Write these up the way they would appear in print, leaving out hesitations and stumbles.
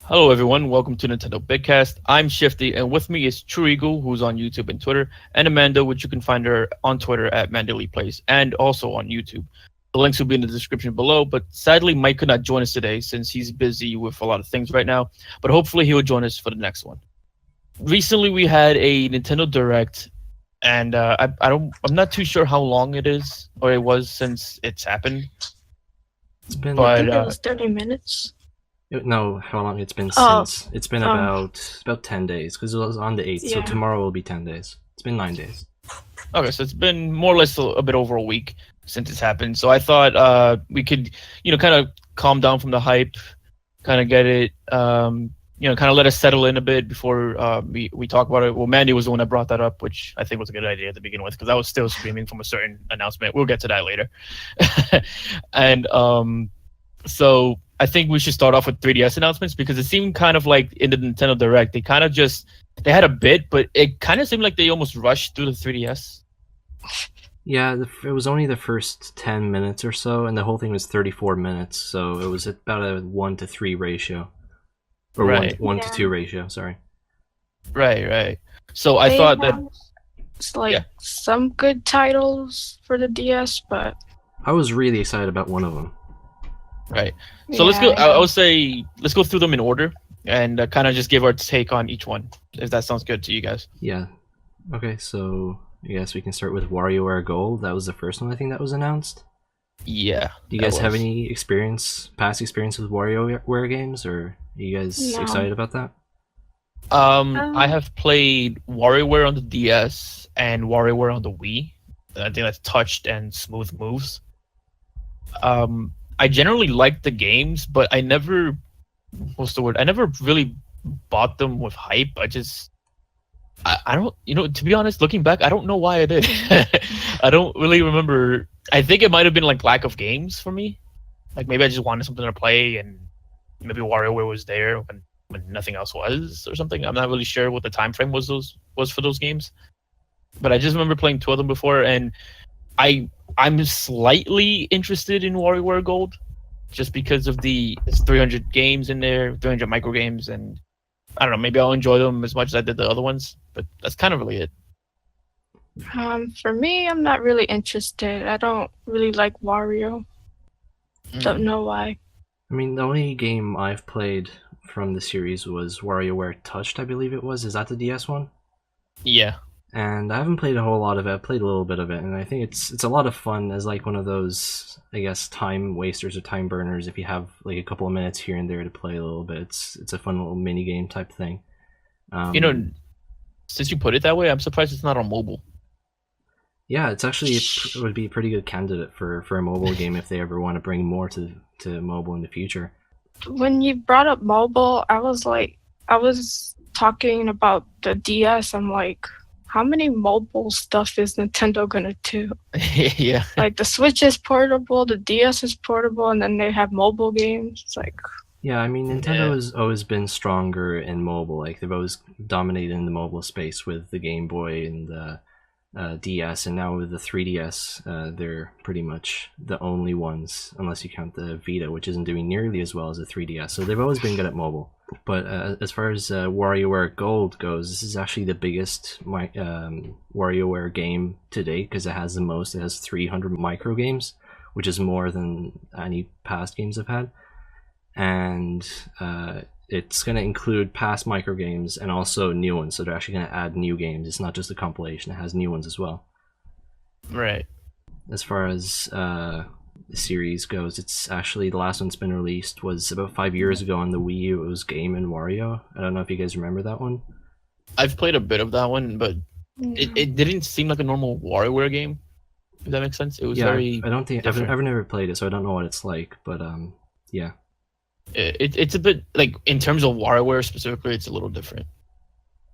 Hello everyone, welcome to Nintendo Bitcast. I'm Shifty, and with me is Trueagle, who's on YouTube and Twitter, and Amanda, which you can find her on Twitter at MandyleePlays, and also on YouTube. The links will be in the description below, but sadly Mike could not join us today since he's busy with a lot of things right now, but hopefully he will join us for the next one. Recently we had a Nintendo Direct, and I'm not too sure how long it is, or it was since it's happened. It's been, But, I think it was 30 minutes. no, how long it's been Oh. since? It's been about 10 days, because it was on the 8th, so Yeah. tomorrow will be 10 days. It's been 9 days. Okay, so it's been more or less a bit over a week since it's happened. So I thought we could, kind of calm down from the hype, kind of get it, kind of let us settle in a bit before we talk about it. Well, Mandy was the one that brought that up, which I think was a good idea to begin with, because I was still screaming from a certain announcement. We'll get to that later. And so I think we should start off with 3DS announcements, because it seemed kind of like in the Nintendo Direct, they kind of they had a bit, but it kind of seemed like they almost rushed through the 3DS. Yeah, it was only the first 10 minutes or so, and the whole thing was 34 minutes, so it was about a 1-to-3 ratio. Or Right. 1 to 2 ratio, sorry. Right. So I thought that it's like yeah. some good titles for the DS, but I was really excited about one of them. right. So let's go. yeah, I would say let's go through them in order and kind of just give our take on each one, if that sounds good to you guys. Yeah. Okay, so I guess we can start with WarioWare Gold. That was the first one I think that was announced. Yeah. Do you guys have any past experience with WarioWare games, or are you guys No. excited about that? I have played WarioWare on the DS and WarioWare on the Wii. I think that's touched and smooth moves. I generally liked the games, but I never, what's the word? I never really bought them with hype. I don't, to be honest, looking back, I don't know why I did. I don't really remember. I think it might have been like lack of games for me. Like maybe I just wanted something to play, and maybe WarioWare was there when nothing else was, or something. I'm not really sure what the time frame was for those games. But I just remember playing two of them before, and I'm slightly interested in WarioWare Gold, just because of it's 300 games in there, 300 micro games, and I don't know, maybe I'll enjoy them as much as I did the other ones, but that's kind of really it. for me, I'm not really interested. I don't really like Wario. Don't know why. I mean, the only game I've played from the series was WarioWare Touched, I believe it was. Is that the DS one? Yeah. And I haven't played a whole lot of it. I've played a little bit of it, and I think it's a lot of fun as like one of those, I guess, time wasters or time burners. If you have like a couple of minutes here and there to play a little bit, it's a fun little mini game type thing. Since you put it that way, I'm surprised it's not on mobile. Yeah, it's actually it would be a pretty good candidate for a mobile game if they ever want to bring more to mobile in the future. When you brought up mobile, I was talking about the DS. I'm like, how many mobile stuff is Nintendo gonna do? Yeah. Like the Switch is portable, the DS is portable, and then they have mobile games. It's like, yeah, I mean, Nintendo has always been stronger in mobile. Like they've always dominated in the mobile space with the Game Boy and the DS, and now with the 3DS, they're pretty much the only ones, unless you count the Vita, which isn't doing nearly as well as the 3DS. So they've always been good at mobile. But as far as WarioWare Gold goes, this is actually the biggest WarioWare game to date, because it has the most. It has 300 micro games, which is more than any past games I've had. And it's going to include past micro games and also new ones. So they're actually going to add new games. It's not just a compilation. It has new ones as well. Right. As far as the series goes, it's actually the last one's been released was about 5 years ago on the Wii U. It was Game & Wario. I don't know if you guys remember that one. I've played a bit of that one, but it didn't seem like a normal WarioWare game, if that makes sense. It was very I don't think different. I've never played it, so I don't know what it's like, but yeah. It's a bit like, in terms of WarioWare specifically, it's a little different.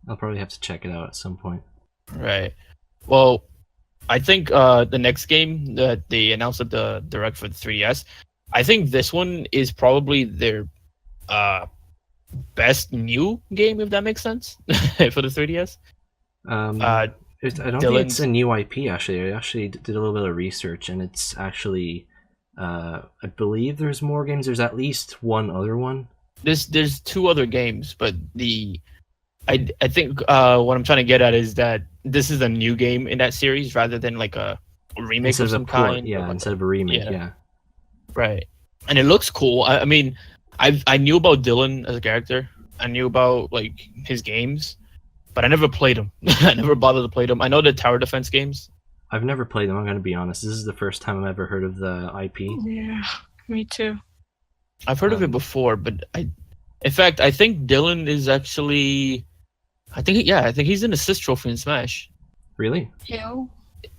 I'll probably have to check it out at some point. Right. Well, I think the next game that they announced at the Direct for the 3DS, I think this one is probably their best new game, if that makes sense, for the 3DS. I don't think it's a new IP, actually. I actually did a little bit of research, and it's actually... I believe there's more games. There's at least one other one. There's 2 other games, but I think what I'm trying to get at is that this is a new game in that series rather than like a remake Instead of some kind. Yeah, instead of a remake, yeah. Right. And it looks cool. I mean, I knew about Dylan as a character. I knew about like his games, but I never played them. I never bothered to play them. I know the tower defense games. I've never played them, I'm going to be honest. This is the first time I've ever heard of the IP. Yeah, me too. I've heard of it before, but in fact, I think Dylan is actually, I think he's an assist trophy in Smash. Really? Ew.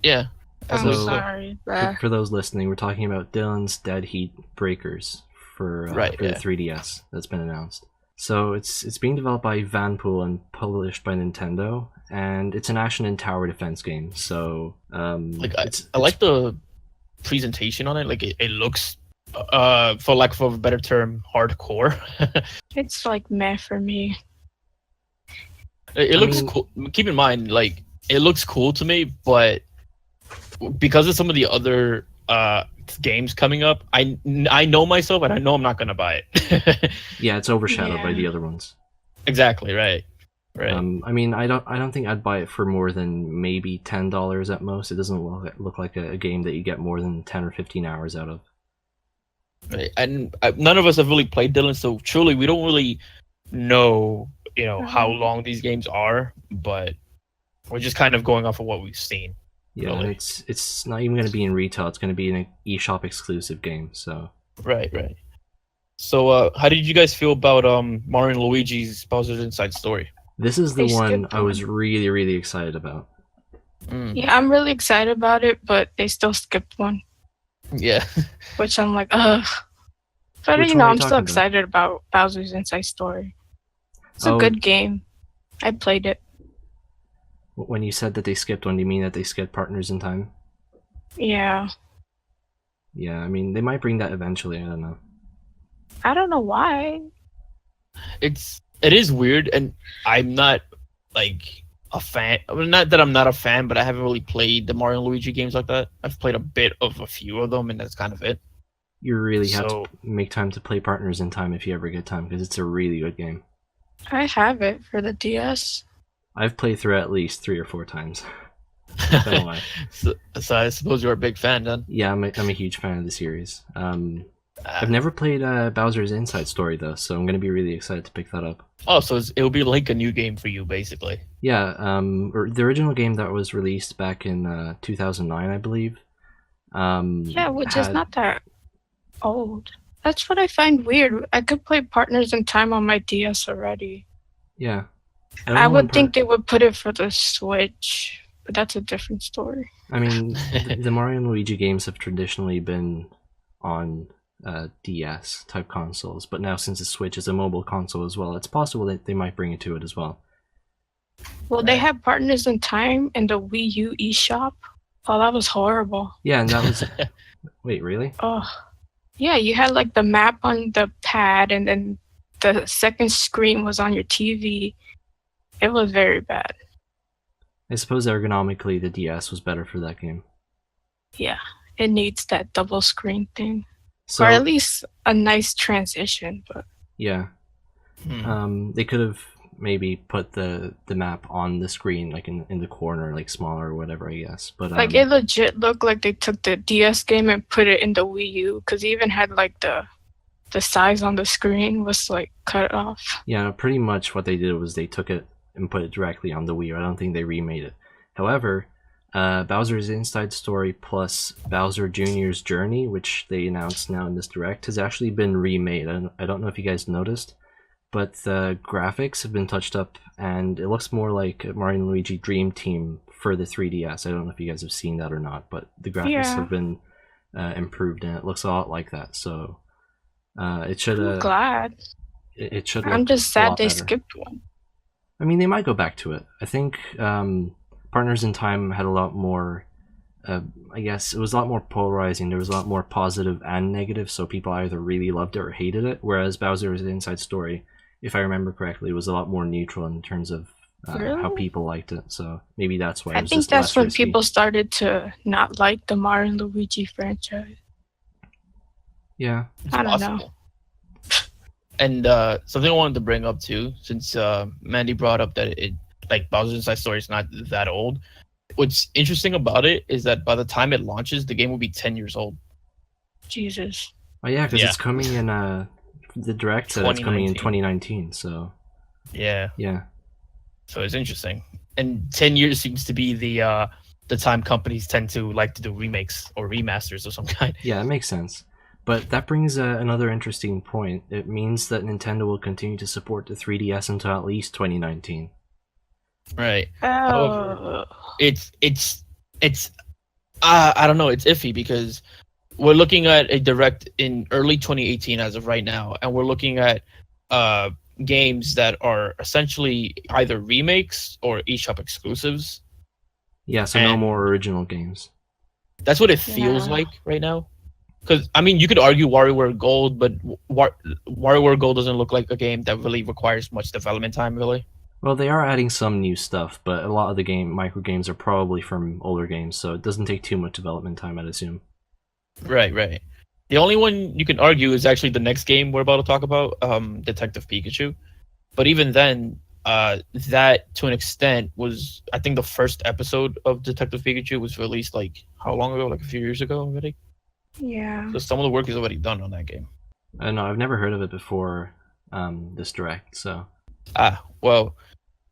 Yeah. I'm sorry. For those listening, we're talking about Dylan's Dead Heat Breakers for the 3DS that's been announced. So it's being developed by Vanpool and published by Nintendo, and it's an action and tower defense game. So I like the presentation on it. Like it looks, for lack of a better term, hardcore. It's like meh for me. It looks cool. Keep in mind, like it looks cool to me, but because of some of the other games coming up, I know myself, and I know I'm not gonna buy it. Yeah, it's overshadowed by the other ones. Exactly right. I mean, I don't think I'd buy it for more than maybe $10 at most. It doesn't look like a game that you get more than 10 or 15 hours out of. Right. And none of us have really played Dylan, so truly we don't really know, how long these games are, but we're just kind of going off of what we've seen. Yeah, really. And it's not even going to be in retail. It's going to be an eShop exclusive game. So right. So how did you guys feel about Mario and Luigi's Bowser's Inside Story? This is the one I was really, really excited about. Yeah, I'm really excited about it, but they still skipped one. Yeah. Which I'm like, ugh. But I'm still excited about Bowser's Inside Story. It's a good game. I played it. When you said that they skipped one, do you mean that they skipped Partners in Time? Yeah. Yeah, I mean, they might bring that eventually, I don't know. I don't know why. It is weird, and I'm not, like, a fan. I mean, not that I'm not a fan, but I haven't really played the Mario and Luigi games like that. I've played a bit of a few of them, and that's kind of it. You really have to make time to play Partners in Time if you ever get time, because it's a really good game. I have it for the DS. I've played through at least 3 or 4 times. So I suppose you're a big fan, then? Yeah, I'm a huge fan of the series. I've never played Bowser's Inside Story, though, so I'm going to be really excited to pick that up. Oh, so it'll be like a new game for you, basically. Yeah, the original game that was released back in 2009, I believe. Yeah, which is not that old. That's what I find weird. I could play Partners in Time on my DS already. Yeah. I would think they would put it for the Switch, but that's a different story. I mean, the Mario and Luigi games have traditionally been on DS type consoles, but now since the Switch is a mobile console as well, it's possible that they might bring it to it as well. Well, they have Partners in Time in the Wii U eShop. Oh, that was horrible. Yeah, and that was... Wait, really? Oh, yeah, you had like the map on the pad, and then the second screen was on your TV. It was very bad. I suppose ergonomically the DS was better for that game. Yeah, it needs that double screen thing. So, or at least a nice transition. But yeah. They could have maybe put the map on the screen, like in the corner, like smaller or whatever, I guess. But like it legit looked like they took the DS game and put it in the Wii U, because it even had like the size on the screen was like cut off. Yeah, pretty much what they did was they took it and put it directly on the Wii U. I don't think they remade it. However, Bowser's Inside Story plus Bowser Jr.'s Journey, which they announced now in this Direct, has actually been remade. I don't know if you guys noticed, but the graphics have been touched up, and it looks more like Mario and Luigi Dream Team for the 3DS. I don't know if you guys have seen that or not, but the graphics have been improved, and it looks a lot like that. So it should. I'm glad. It should. I'm just sad they skipped one. I mean, they might go back to it. I think Partners in Time had a lot more, I guess, it was a lot more polarizing. There was a lot more positive and negative, so people either really loved it or hated it, whereas Bowser's Inside Story, if I remember correctly, was a lot more neutral in terms of how Really? people liked it. So maybe that's why it I was think just that's less when risky. people started to not like the Mario and Luigi franchise. Yeah, It's I don't know. possible. And something I wanted to bring up too, since Mandy brought up that it like Bowser's Inside Story is not that old. What's interesting about it is that by the time it launches, the game will be 10 years old. Jesus. oh yeah, because Yeah. it's coming in. The direct said it's coming in 2019. So Yeah. yeah, So it's interesting. And 10 years seems to be the time companies tend to like to do remakes or remasters of some kind. yeah, it makes sense. But that brings another interesting point. It means that Nintendo will continue to support the 3DS until at least 2019. Right. However, Oh. it's I don't know, it's iffy because we're looking at a direct in early 2018 as of right now, and we're looking at uh games that are essentially either remakes or eShop exclusives. Yeah, so no And more original games. that's what it feels Yeah. like right now. Because I mean, you could argue WarioWare Gold, but WarioWare Gold doesn't look like a game that really requires much development time, really. Well, they are adding some new stuff, but a lot of the micro games are probably from older games, so it doesn't take too much development time, I'd assume. Right, right. The only one you can argue is actually the next game we're about to talk about, Detective Pikachu. But even then, that to an extent was, I think the first episode of Detective Pikachu was released like how long ago? Like a few years ago already. Yeah. So some of the work is already done on that game. No, I've never heard of it before this direct, so... Well,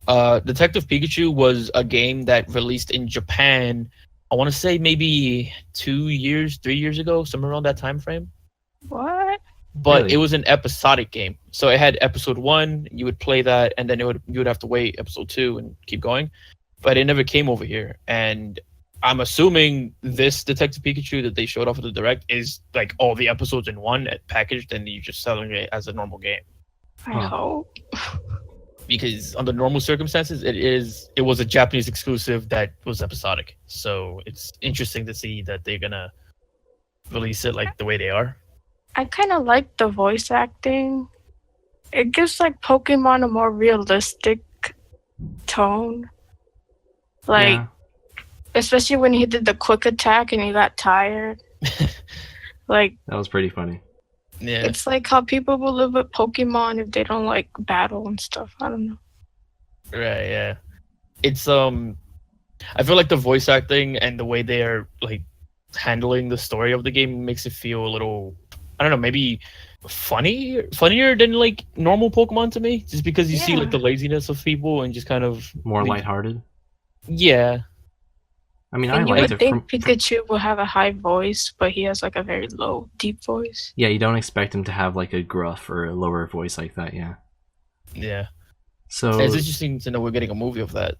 Detective Pikachu was a game that released in Japan. I want to say maybe 2 years, 3 years ago, somewhere around that time frame. What? But Really? it was an episodic game, so it had episode 1. You would play that, and then you would have to wait episode 2 and keep going. But it never came over here, and I'm assuming this Detective Pikachu that they showed off at the direct is like all the episodes in one packaged, and you're just selling it as a normal game. I Huh. hope. Because under normal circumstances, it was a Japanese exclusive that was episodic. So it's interesting to see that they're gonna release it like the way they are. I kind of like the voice acting. It gives like Pokemon a more realistic tone. Like, Yeah. especially when he did the quick attack and he got tired. Like, That was pretty funny. Yeah, it's like how people will live with Pokemon if they don't like battle and stuff. I don't know. right. Yeah, it's I feel like the voice acting and the way they are like handling the story of the game makes it feel a little, I don't know, maybe funnier than like normal Pokemon to me, just because you see like the Yeah. laziness of people and just kind of More leave- lighthearted. Yeah, I mean, And I you liked would it. think Pikachu will have a high voice, but he has like a very low, deep voice. Yeah, you don't expect him to have like a gruff or a lower voice like that, yeah. yeah. So, It's interesting to know we're getting a movie of that.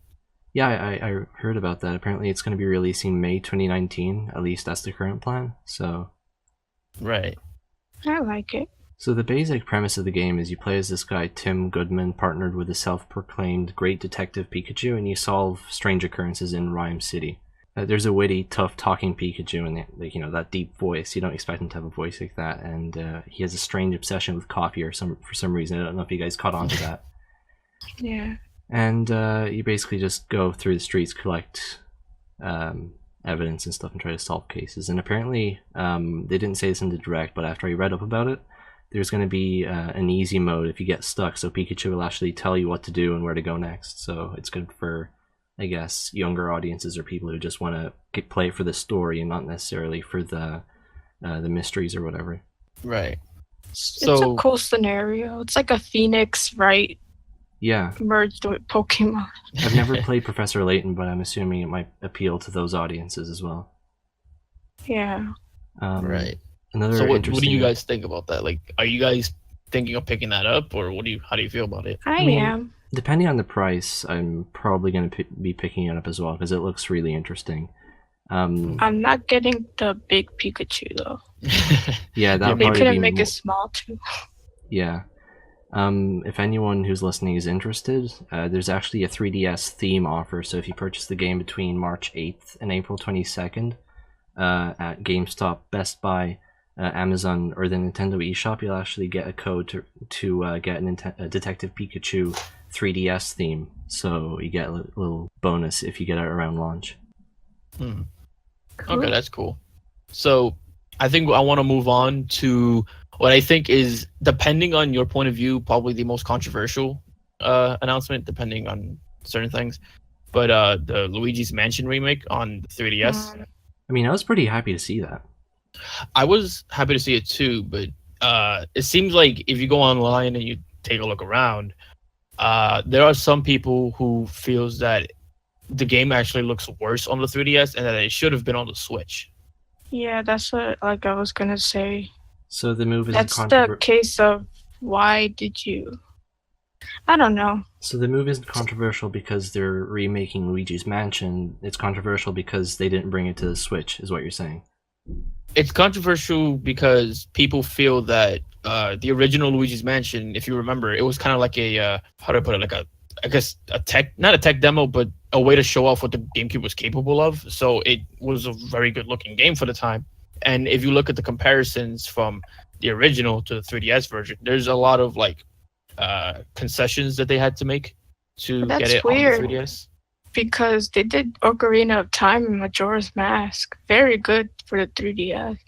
yeah, I heard about that. Apparently it's going to be releasing May 2019, at least that's the current plan. So, Right. I like it. so the basic premise of the game is you play as this guy, Tim Goodman, partnered with a self-proclaimed great detective Pikachu, and you solve strange occurrences in Rhyme City. There's a witty, tough talking Pikachu, and like, you know, that deep voice. You don't expect him to have a voice like that, and he has a strange obsession with coffee for some reason. I don't know if you guys caught on to that. Yeah. And you basically just go through the streets, collect evidence and stuff, and try to solve cases. And apparently, they didn't say this in the direct, but after I read up about it, there's going to be an easy mode if you get stuck, so Pikachu will actually tell you what to do and where to go next. So it's good for, I guess, younger audiences or people who just want to play it for the story and not necessarily for the mysteries or whatever. Right. It's So- a cool scenario. It's like a Phoenix, right? Yeah, Merged with Pokemon. I've never played Professor Layton, but I'm assuming it might appeal to those audiences as well. Yeah. Right. Another So what do interesting... you guys think about that? Like, are you guys thinking of picking that up, or how do you feel about it? I mean, am. Depending on the price, I'm probably going to be picking it up as well because it looks really interesting. I'm not getting the big Pikachu though. Yeah, that would They probably couldn't be make it small too. Yeah. If anyone who's listening is interested, there's actually a 3DS theme offer. So if you purchase the game between March 8th and April 22nd at GameStop, Best Buy, Amazon, or the Nintendo eShop, you'll actually get a code to get a Detective Pikachu 3DS theme, so you get a little bonus if you get it around launch. Cool. Okay, that's cool. So I think I want to move on to what I think is, depending on your point of view, probably the most controversial announcement, depending on certain things. But the Luigi's Mansion remake on the 3DS. I mean, I was pretty happy to see that. I was happy to see it too, but it seems like if you go online and you take a look around, there are some people who feels that the game actually looks worse on the 3DS and that it should have been on the Switch. Yeah, that's what I was gonna say. So the move is That's the case of why did you? I don't know. So the move isn't controversial because they're remaking Luigi's Mansion. It's controversial because they didn't bring it to the Switch, is what you're saying. It's controversial because people feel that the original Luigi's Mansion, if you remember, it was kind of like a how do I put it, like not a tech demo, but a way to show off what the GameCube was capable of. So it was a very good looking game for the time. And if you look at the comparisons from the original to the 3DS version, there's a lot of like concessions that they had to make to get it weird, on the 3DS. Because they did Ocarina of Time and Majora's Mask. Very good for the 3DS.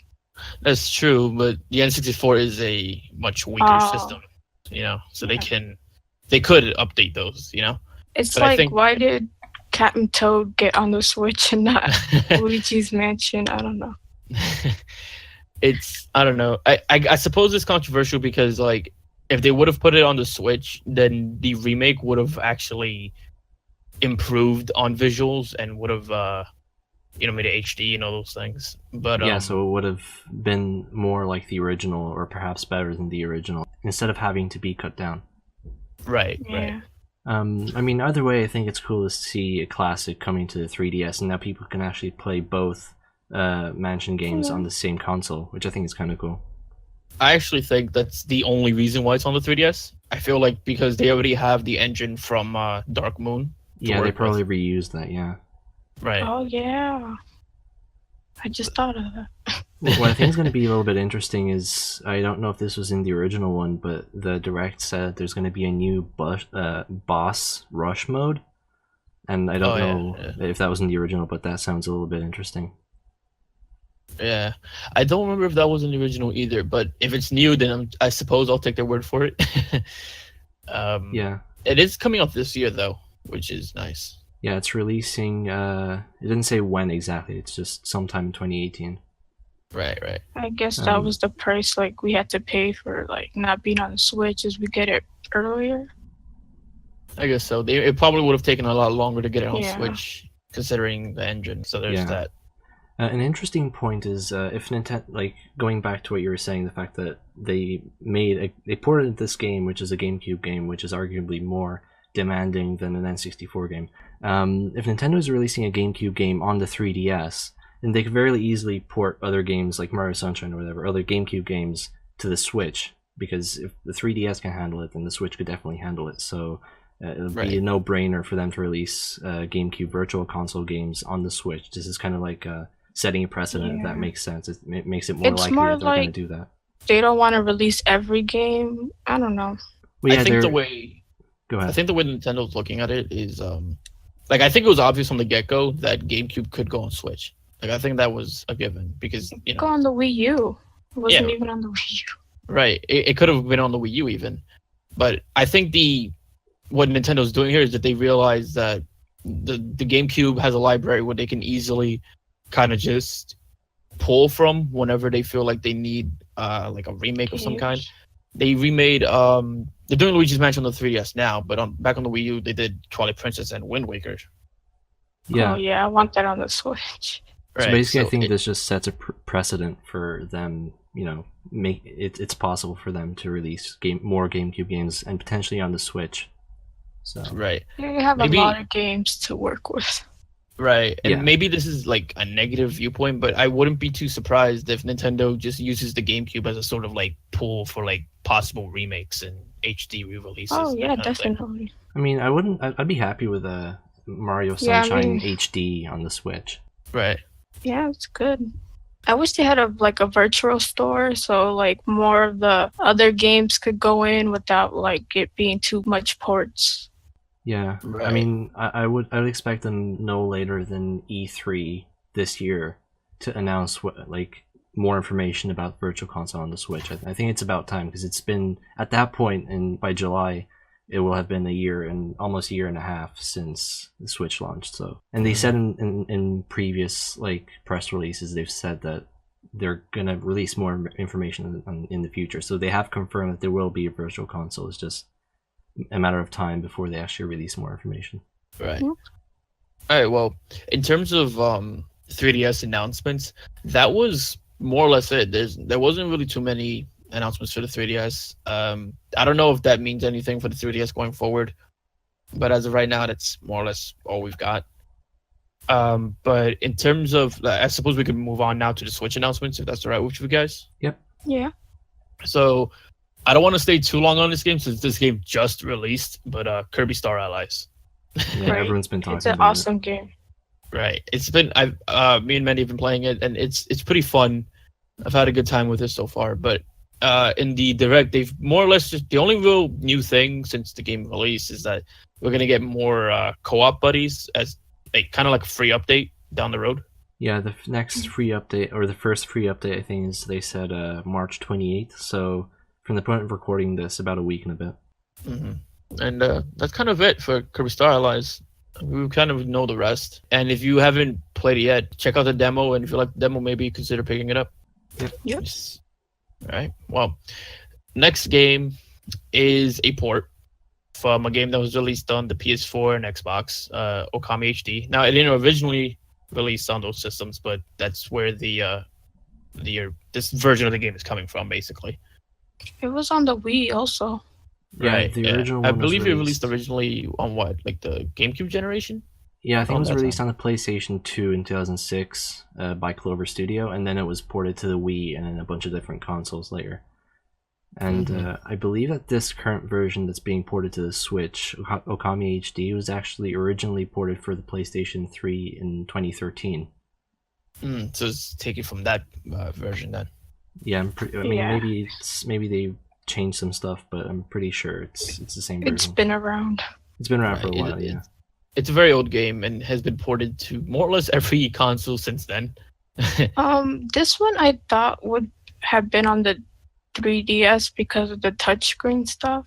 That's true, but the N64 is a much weaker system, so they could update those, It's but like, why did Captain Toad get on the Switch and not Luigi's Mansion? I don't know. I don't know. I suppose it's controversial because, like, if they would have put it on the Switch, then the remake would have actually improved on visuals and would have made it HD and all those things. But yeah, so it would have been more like the original, or perhaps better than the original, instead of having to be cut down. Right. I mean, either way, I think it's cool to see a classic coming to the 3DS, and now people can actually play both Mansion games on the same console, which I think is kind of cool. I actually think that's the only reason why it's on the 3DS. I feel like because they already have the engine from Dark Moon. Yeah, they probably reused that, yeah. Right. Oh, yeah. I just thought of that. What I think is going to be a little bit interesting is, I don't know if this was in the original one, but the Direct said there's going to be a new boss rush mode. And I don't know if that was in the original, but that sounds a little bit interesting. Yeah. I don't remember if that was in the original either, but if it's new, then I suppose I'll take their word for it. Yeah. It is coming out this year, though, which is nice. Yeah, it's releasing, it didn't say when exactly, it's just sometime in 2018. Right. I guess that was the price, like, we had to pay for, like, not being on the Switch, as we get it earlier. I guess so. It probably would have taken a lot longer to get it on Switch, considering the engine, so there's that. An interesting point is, if Nintendo, like, going back to what you were saying, the fact that they ported this game, which is a GameCube game, which is arguably more demanding than an N64 game. If Nintendo is releasing a GameCube game on the 3DS, then they could very easily port other games like Mario Sunshine or whatever, other GameCube games to the Switch, because if the 3DS can handle it, then the Switch could definitely handle it. So it'll be a no-brainer for them to release GameCube Virtual Console games on the Switch. This is kind of like setting a precedent, if that makes sense. It makes it more likely that they're going to do that. They don't want to release every game. I don't know. Well, yeah, I think the way... Go ahead. I think the way Nintendo's looking at it is, like, I think it was obvious from the get-go that GameCube could go on Switch. Like, I think that was a given because, go on the Wii U. It wasn't even on the Wii U. Right. It could have been on the Wii U even. But I think what Nintendo's doing here is that they realize that the GameCube has a library where they can easily kind of just pull from whenever they feel like they need like a remake of some kind. They remade they're doing Luigi's Mansion on the 3DS now, but back on the Wii U they did Twilight Princess and Wind Waker. Yeah. Oh yeah, I want that on the Switch. Right. So basically, I think this just sets a precedent for them. Make it's possible for them to release more GameCube games and potentially on the Switch. So right, you have a lot of games to work with. Right, and maybe this is like a negative viewpoint, but I wouldn't be too surprised if Nintendo just uses the GameCube as a sort of like pool for like possible remakes and HD re-releases. Oh yeah, definitely. I mean, I'd be happy with a Mario Sunshine HD on the Switch. Right. Yeah, it's good. I wish they had a virtual store, so like more of the other games could go in without like it being too much ports. Yeah, Right. I mean, I would expect them no later than E3 this year to announce more information about Virtual Console on the Switch. I think it's about time because it's been at that point, and by July, it will have been a year and almost a year and a half since the Switch launched. So, and they said in previous press releases, they've said that they're gonna release more information in the future. So they have confirmed that there will be a Virtual Console. It's just a matter of time before they actually release more information. Right. All right. Well, in terms of 3DS announcements, that was more or less it. There wasn't really too many announcements for the 3DS. I don't know if that means anything for the 3DS going forward, but as of right now, that's more or less all we've got. But in terms of, I suppose we could move on now to the Switch announcements, if that's all right with you guys. Yep. Yeah. So, I don't want to stay too long on this game since this game just released, but Kirby Star Allies. Yeah, Right. everyone's been talking It's an about awesome game. Right. It's been me and Mandy have been playing it, and it's pretty fun. I've had a good time with it so far. But in the direct, they've more or less just the only real new thing since the game release is that we're gonna get more co-op buddies as kind of like a free update down the road. Yeah, the next free update, or the first free update, I think is they said March 28th. So from the point of recording this, about a week and a bit. Mm-hmm. And that's kind of it for Kirby Star Allies. We kind of know the rest. And if you haven't played it yet, check out the demo. And if you like the demo, maybe consider picking it up. Yep. Yes. All right. Well, next game is a port from a game that was released on the PS4 and Xbox, Okami HD. Now, it didn't originally release on those systems, but that's where this version of the game is coming from, basically. It was on the Wii also. Yeah, Right. the original I one believe was it released originally on what, like the GameCube generation? Yeah, I think it was that released on the PlayStation 2 in 2006 by Clover Studio, and then it was ported to the Wii and then a bunch of different consoles later. And I believe that this current version that's being ported to the Switch, Okami HD, was actually originally ported for the PlayStation 3 in 2013. So it's taken from that version then. Yeah, I mean, maybe they changed some stuff, but I'm pretty sure it's the same version. It's been around. It's been around for a while, yeah. It's a very old game and has been ported to more or less every console since then. This one I thought would have been on the 3DS because of the touchscreen stuff.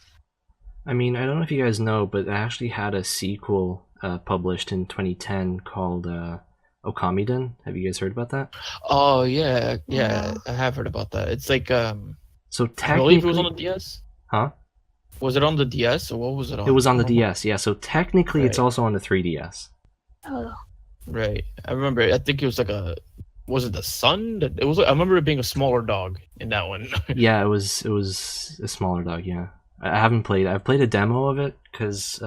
I mean, I don't know if you guys know, but it actually had a sequel published in 2010 called Okamiden. Have you guys heard about that? Oh yeah, I have heard about that. It's like so technically, I believe it was on the DS. Huh? Was it on the DS or what was it on? It was on the DS, yeah. So technically, it's Right. also on the 3DS. Oh. Right. I remember. I think it was like was it the sun? It was. I remember it being a smaller dog in that one. Yeah, it was a smaller dog. Yeah, I haven't played. I've played a demo of it because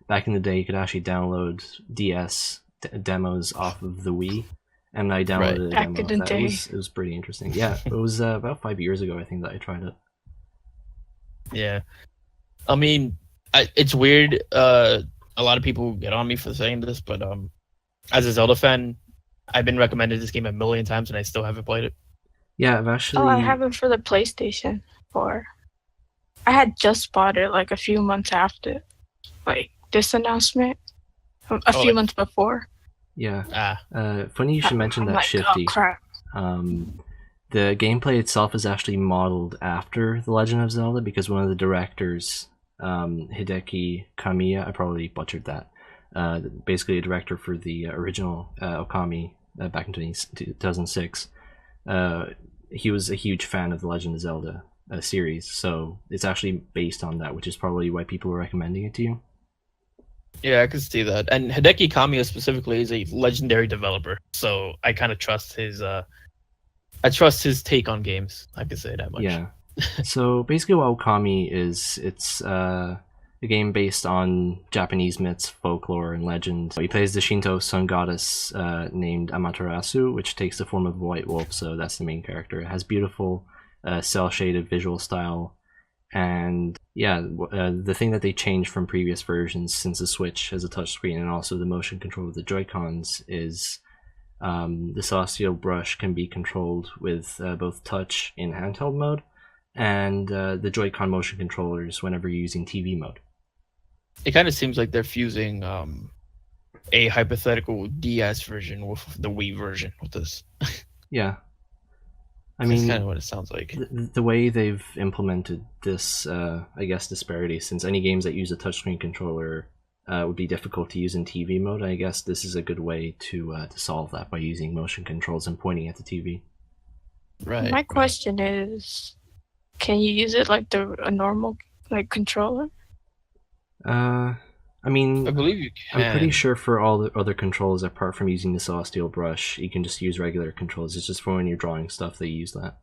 back in the day you could actually download DS demos off of the Wii, and I downloaded a Back demo in of the that. day. It was pretty interesting. Yeah, it was about 5 years ago I think that I tried it. Yeah. I mean, it's weird. A lot of people get on me for saying this, but as a Zelda fan, I've been recommended this game a million times, and I still haven't played it. Yeah, I've actually. Oh, I have it for the PlayStation 4. I had just bought it like a few months after, like this announcement, a few months before. Yeah. Funny you should mention that, like, Shifty. Oh, crap. The gameplay itself is actually modeled after The Legend of Zelda because one of the directors, Hideki Kamiya, I probably butchered that. Basically, a director for the original Okami back in 2006. He was a huge fan of The Legend of Zelda series, so it's actually based on that, which is probably why people are recommending it to you. Yeah, I can see that. And Hideki Kamiya specifically is a legendary developer, so I kind of trust his. I trust his take on games. I can say that much. Yeah. So basically, what Okami is, it's a game based on Japanese myths, folklore, and legend. He plays the Shinto sun goddess named Amaterasu, which takes the form of a white wolf. So that's the main character. It has beautiful cel-shaded visual style. And yeah, the thing that they changed from previous versions, since the Switch has a touchscreen and also the motion control of the Joy-Cons, is the Celestial Brush can be controlled with both touch in handheld mode and the Joy-Con motion controllers whenever you're using TV mode. It kind of seems like they're fusing a hypothetical DS version with the Wii version with this. Yeah. I That's mean, kind of what it sounds like. the way they've implemented this, I guess, disparity, since any games that use a touchscreen controller would be difficult to use in TV mode, I guess this is a good way to solve that by using motion controls and pointing at the TV. Right. My question is, can you use it like a normal like controller? I mean, I believe you can. I'm pretty sure for all the other controls, apart from using the Celestial brush, you can just use regular controls. It's just for when you're drawing stuff they use that.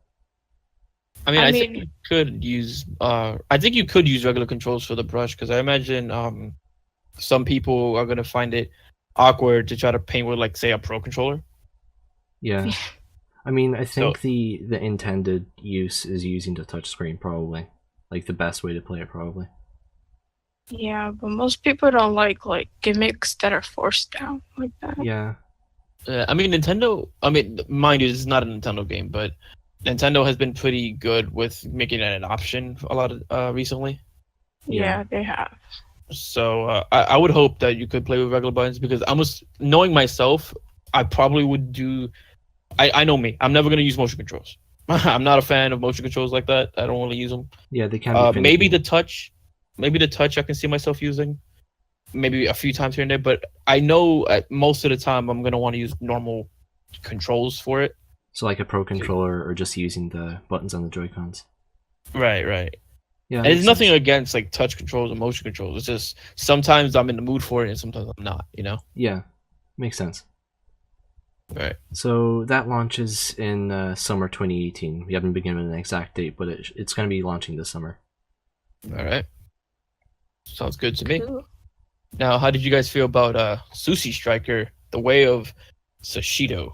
I think you could use. I think you could use regular controls for the brush because I imagine some people are gonna find it awkward to try to paint with, like, say, a Pro controller. Yeah. I mean, I think the intended use is using the touchscreen, probably. Like, the best way to play it, probably. Yeah, but most people don't like gimmicks that are forced down like that. Yeah. I mean, Nintendo. I mean, mind you, this is not a Nintendo game, but Nintendo has been pretty good with making it an option a lot of recently. Yeah, they have. So I would hope that you could play with regular buttons because knowing myself, I probably would do. I know me. I'm never gonna use motion controls. I'm not a fan of motion controls like that. I don't really use them. Yeah, they can be maybe the touch. Maybe the touch I can see myself using. Maybe a few times here and there, but I know most of the time I'm gonna want to use normal controls for it. So like a Pro controller or just using the buttons on the Joy-Cons. Right. Yeah, and it's nothing against like touch controls or motion controls. It's just sometimes I'm in the mood for it and sometimes I'm not, you know? Yeah, makes sense. Right. So that launches in summer 2018. We haven't been given an exact date, but it's going to be launching this summer. All right. Sounds good to me. Now, how did you guys feel about Sushi Striker, The Way of Sashido?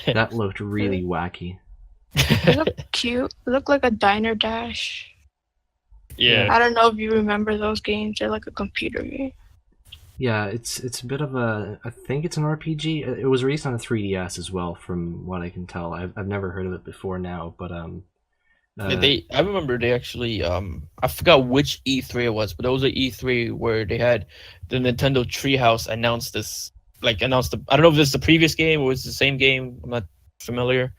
That looked really wacky. It looked cute. It looked like a Diner Dash. Yeah. I don't know if you remember those games. They're like a computer game. Yeah, it's a bit of a. I think it's an RPG. It was released on the 3DS as well, from what I can tell. I've never heard of it before now, but I remember they actually I forgot which E3 it was, but there was an E3 where they had the Nintendo Treehouse announce this, I don't know if this is the previous game or it's the same game. I'm not familiar,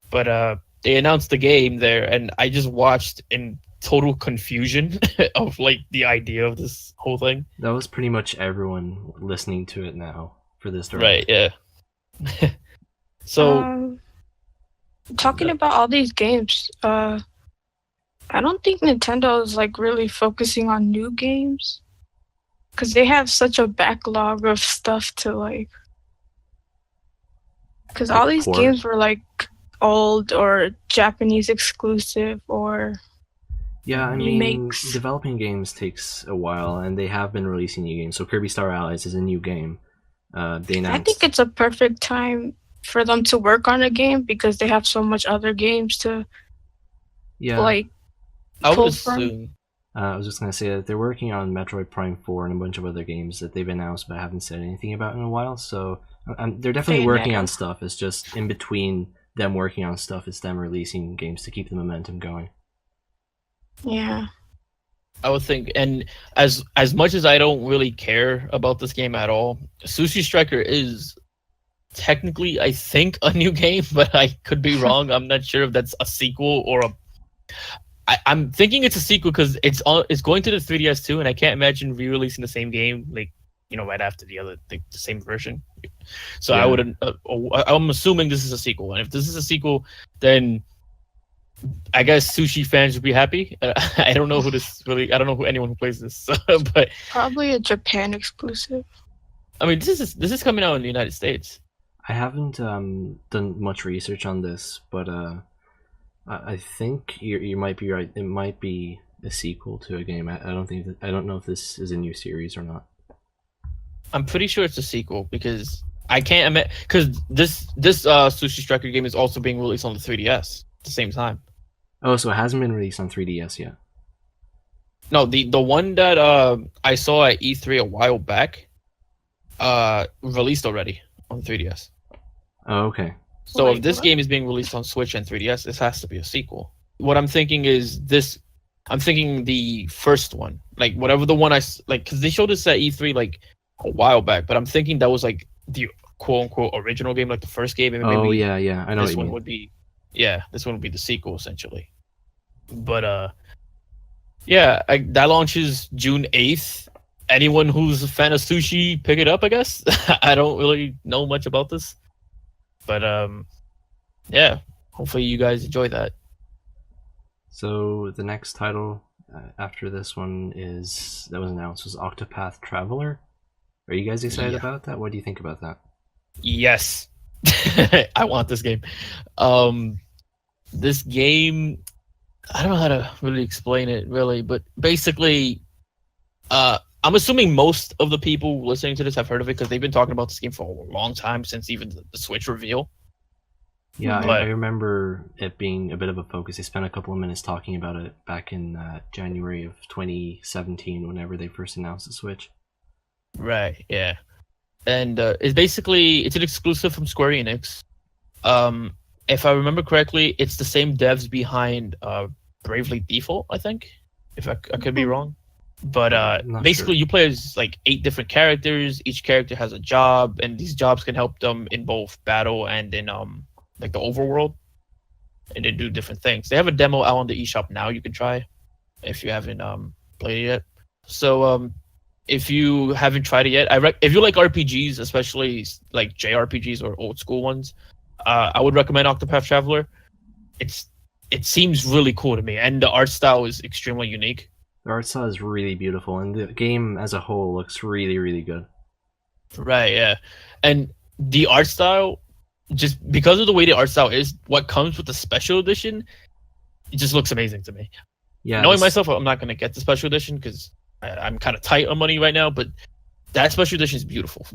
but they announced the game there, and I just watched in total confusion of like the idea of this whole thing. That was pretty much everyone listening to it now for this direct. Right, yeah. So talking about all these games, I don't think Nintendo is like really focusing on new games because they have such a backlog of stuff to like. Because all these games were like old or Japanese exclusive or. Yeah, I remakes. mean, developing games takes a while, and they have been releasing new games. So Kirby Star Allies is a new game. They announced. I think it's a perfect time for them to work on a game because they have so much other games to. Yeah. Like. I would assume. I was just gonna say that they're working on Metroid Prime 4 and a bunch of other games that they've announced but haven't said anything about in a while. So they're definitely working on stuff. It's just in between them working on stuff, it's them releasing games to keep the momentum going. Yeah. I would think, and as much as I don't really care about this game at all, Sushi Striker is technically, I think, a new game, but I could be wrong. I'm not sure if that's a sequel or a. I'm thinking it's a sequel because it's going to the 3DS too, and I can't imagine re-releasing the same game right after the same version. So yeah. I wouldn't. I'm assuming this is a sequel, and if this is a sequel, then I guess sushi fans would be happy. I don't know who this really. I don't know who anyone who plays this, but probably a Japan exclusive. I mean, this is coming out in the United States. I haven't done much research on this, but I think you might be right. It might be a sequel to a game. I don't know if this is a new series or not. I'm pretty sure it's a sequel because I can't imagine because this Sushi Striker game is also being released on the 3DS at the same time. Oh, so it hasn't been released on 3DS yet? No, the one that I saw at E3 a while back released already on 3DS. Oh, okay. So if this game is being released on Switch and 3DS, this has to be a sequel. What I'm thinking is this I'm thinking the first one, like whatever the one like, because they showed us at E3 like a while back, but I'm thinking that was like the quote unquote original game, like the first game, and Oh maybe yeah, yeah, I know what this you one mean. would be, this one would be the sequel essentially. But that launches June 8th. Anyone who's a fan of sushi, pick it up, I guess. I don't really know much about this, but yeah, hopefully you guys enjoy that. So the next title after this one that was announced was Octopath Traveler. Are you guys excited Yeah. about that? What do you think about that? Yes. I want this game. This game, I don't know how to really explain it really, but basically I'm assuming most of the people listening to this have heard of it because they've been talking about this game for a long time, since even the Switch reveal. Yeah, Mhm. I remember it being a bit of a focus. They spent a couple of minutes talking about it back in January of 2017, whenever they first announced the Switch. Right, yeah. And it's an exclusive from Square Enix. If I remember correctly, it's the same devs behind Bravely Default, I think. If I could be wrong. But Not basically sure. you play as like 8 different characters. Each character has a job, and these jobs can help them in both battle and in like the overworld. And they do different things. They have a demo out on the eShop now you can try if you haven't played it yet. So if you haven't tried it yet, if you like RPGs, especially like JRPGs or old school ones, I would recommend Octopath Traveler. It seems really cool to me, and the art style is extremely unique. The art style is really beautiful, and the game as a whole looks really, really good. Right, yeah. And the art style, just because of the way the art style is, what comes with the special edition, it just looks amazing to me. Yeah, Knowing myself, I'm not going to get the special edition because I'm kind of tight on money right now, but that special edition is beautiful.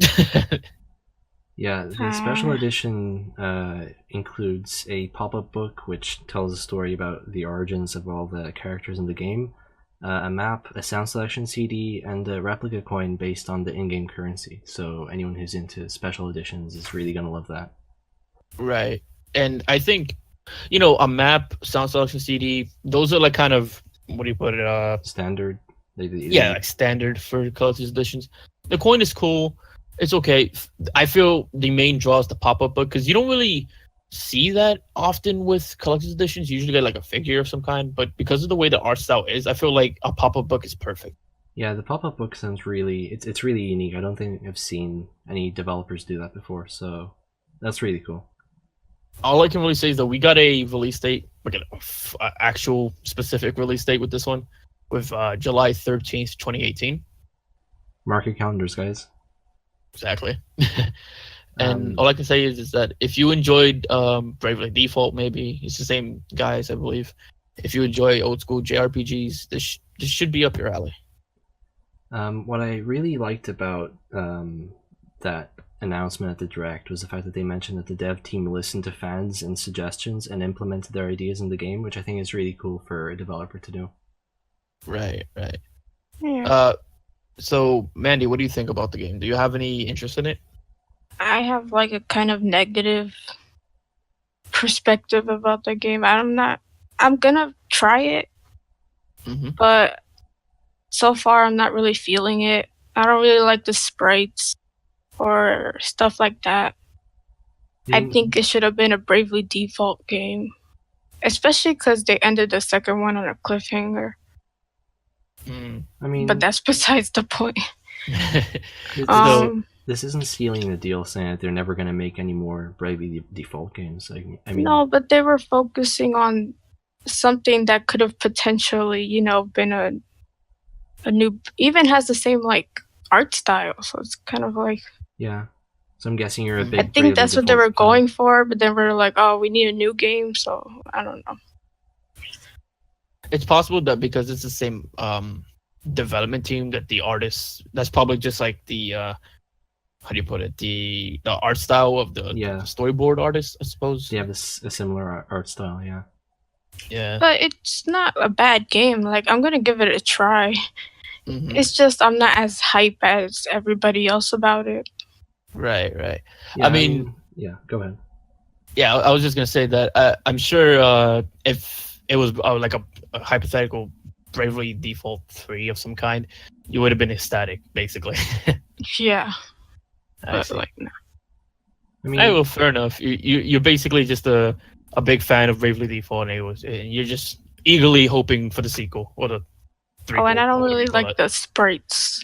Yeah, the special edition includes a pop-up book which tells a story about the origins of all the characters in the game, a map, a sound selection CD, and a replica coin based on the in-game currency. So anyone who's into special editions is really gonna love that. Right. And I think, a map, sound selection CD, those are like kind of, what do you put it? Standard. Like standard for collector's editions. The coin is cool. It's okay. I feel the main draw is the pop-up book because you don't really see that often with collector's editions. You usually get like a figure of some kind, but because of the way the art style is, I feel like a pop-up book is perfect. Yeah, the pop-up book sounds it's really unique. I don't think I've seen any developers do that before, so that's really cool. All I can really say is that we got a release date, like an actual specific release date with this one, with July 13th, 2018. Mark your calendars, guys. Exactly. And all I can say is that if you enjoyed Bravely Default, maybe it's the same guys, I believe. If you enjoy old school JRPGs, this should be up your alley. What I really liked about that announcement at the Direct was the fact that they mentioned that the dev team listened to fans and suggestions and implemented their ideas in the game, which I think is really cool for a developer to do. Right. Yeah. So, Mandy, what do you think about the game? Do you have any interest in it? I have like a kind of negative perspective about the game. I'm gonna try it, but so far I'm not really feeling it. I don't really like the sprites or stuff like that. I think it should have been a Bravely Default game, especially because they ended the second one on a cliffhanger. I mean, but that's besides the point. This isn't sealing the deal saying that they're never going to make any more Bravely Default games. I mean, no, but they were focusing on something that could have potentially, been a new, even has the same like art style. So it's kind of like, yeah. So I'm guessing you're a big. I think that's what they were going for, but then we're like, oh, we need a new game. So I don't know. It's possible that because it's the same development team that the artists, that's probably just like the how do you put it, the art style of the storyboard artist, I suppose. They have a similar art style. Yeah, but it's not a bad game. Like, I'm gonna give it a try. It's just I'm not as hype as everybody else about it. Right. Yeah, I mean, go ahead. Yeah, I was just gonna say that I'm sure if it was like a hypothetical Bravely Default 3 of some kind, you would have been ecstatic, basically. Yeah, I but see. like no. I mean, Well, fair enough. You're basically just a big fan of Bravely Default, and you're just eagerly hoping for the sequel or the Oh, and threequel, I or don't whatever really you call like it. the sprites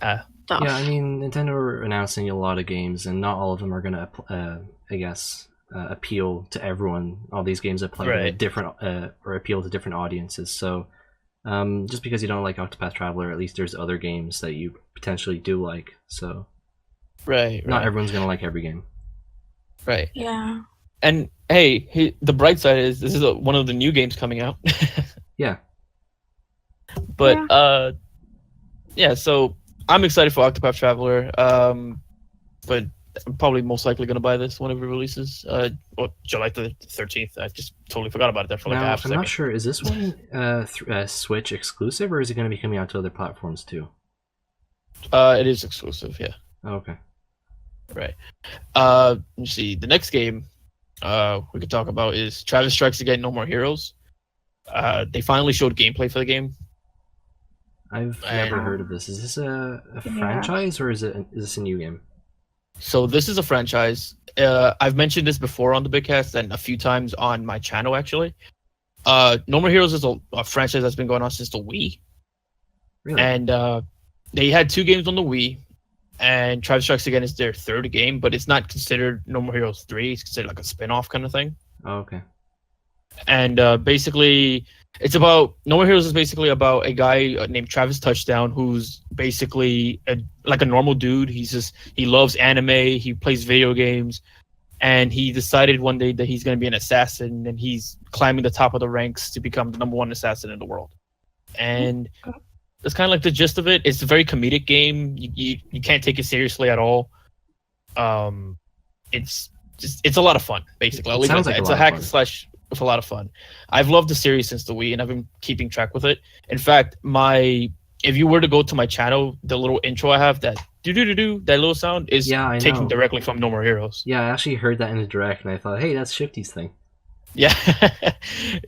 Ah, stuff. yeah, I mean, Nintendo are announcing a lot of games, and not all of them are going to, I guess, appeal to everyone. All these games apply to Right. different, or appeal to different audiences. So, just because you don't like Octopath Traveler, at least there's other games that you potentially do like. So, right. not everyone's going to like every game. Right. Yeah. And hey, the bright side is this is one of the new games coming out. Yeah. But Yeah. yeah. So I'm excited for Octopath Traveler. But I'm probably most likely gonna buy this whenever it releases. July the 13th. I just totally forgot about it there for like a Now, half I'm second. not sure, is this one Switch exclusive, or is it going to be coming out to other platforms too? It is exclusive. Yeah. Oh, okay. Right. Let me see. The next game we could talk about is Travis Strikes Again: No More Heroes. They finally showed gameplay for the game. I've never heard of this. Is this a franchise, or is this a new game? So this is a franchise. I've mentioned this before on the Bitcast and a few times on my channel, actually. No More Heroes is a franchise that's been going on since the Wii. Really? And they had 2 games on the Wii. And Travis Strikes Again is their 3rd game, but it's not considered No More Heroes 3. It's considered like a spin-off kind of thing. Oh, okay. And basically, it's about No More Heroes is basically about a guy named Travis Touchdown who's basically like a normal dude. He loves anime. He plays video games, and he decided one day that he's going to be an assassin, and he's climbing the top of the ranks to become the #1 assassin in the world. And that's kind of like the gist of it. It's a very comedic game. You can't take it seriously at all. It's a lot of fun. Basically, It sounds like it's a hack and slash with a lot of fun. I've loved the series since the Wii, and I've been keeping track with it. In fact, if you were to go to my channel, the little intro I have, that that little sound is taken directly from No More Heroes. Yeah, I actually heard that in the direct, and I thought, hey, that's Shifty's thing. Yeah,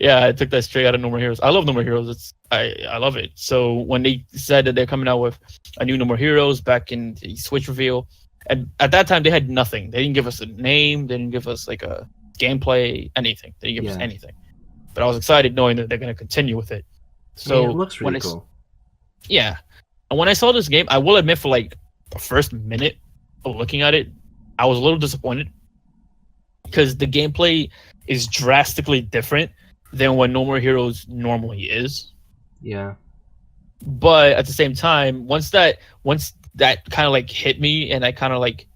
yeah, I took that straight out of No More Heroes. I love No More Heroes. I love it. So when they said that they're coming out with a new No More Heroes back in the Switch reveal, and at that time they had nothing. They didn't give us a name. They didn't give us like a gameplay, anything. They didn't give us anything. But I was excited knowing that they're going to continue with it. So it looks really cool. Yeah, and when I saw this game, I will admit, for like the first minute of looking at it, I was a little disappointed because the gameplay is drastically different than what No More Heroes normally is. Yeah. But at the same time, once that kind of like hit me, and I kind of like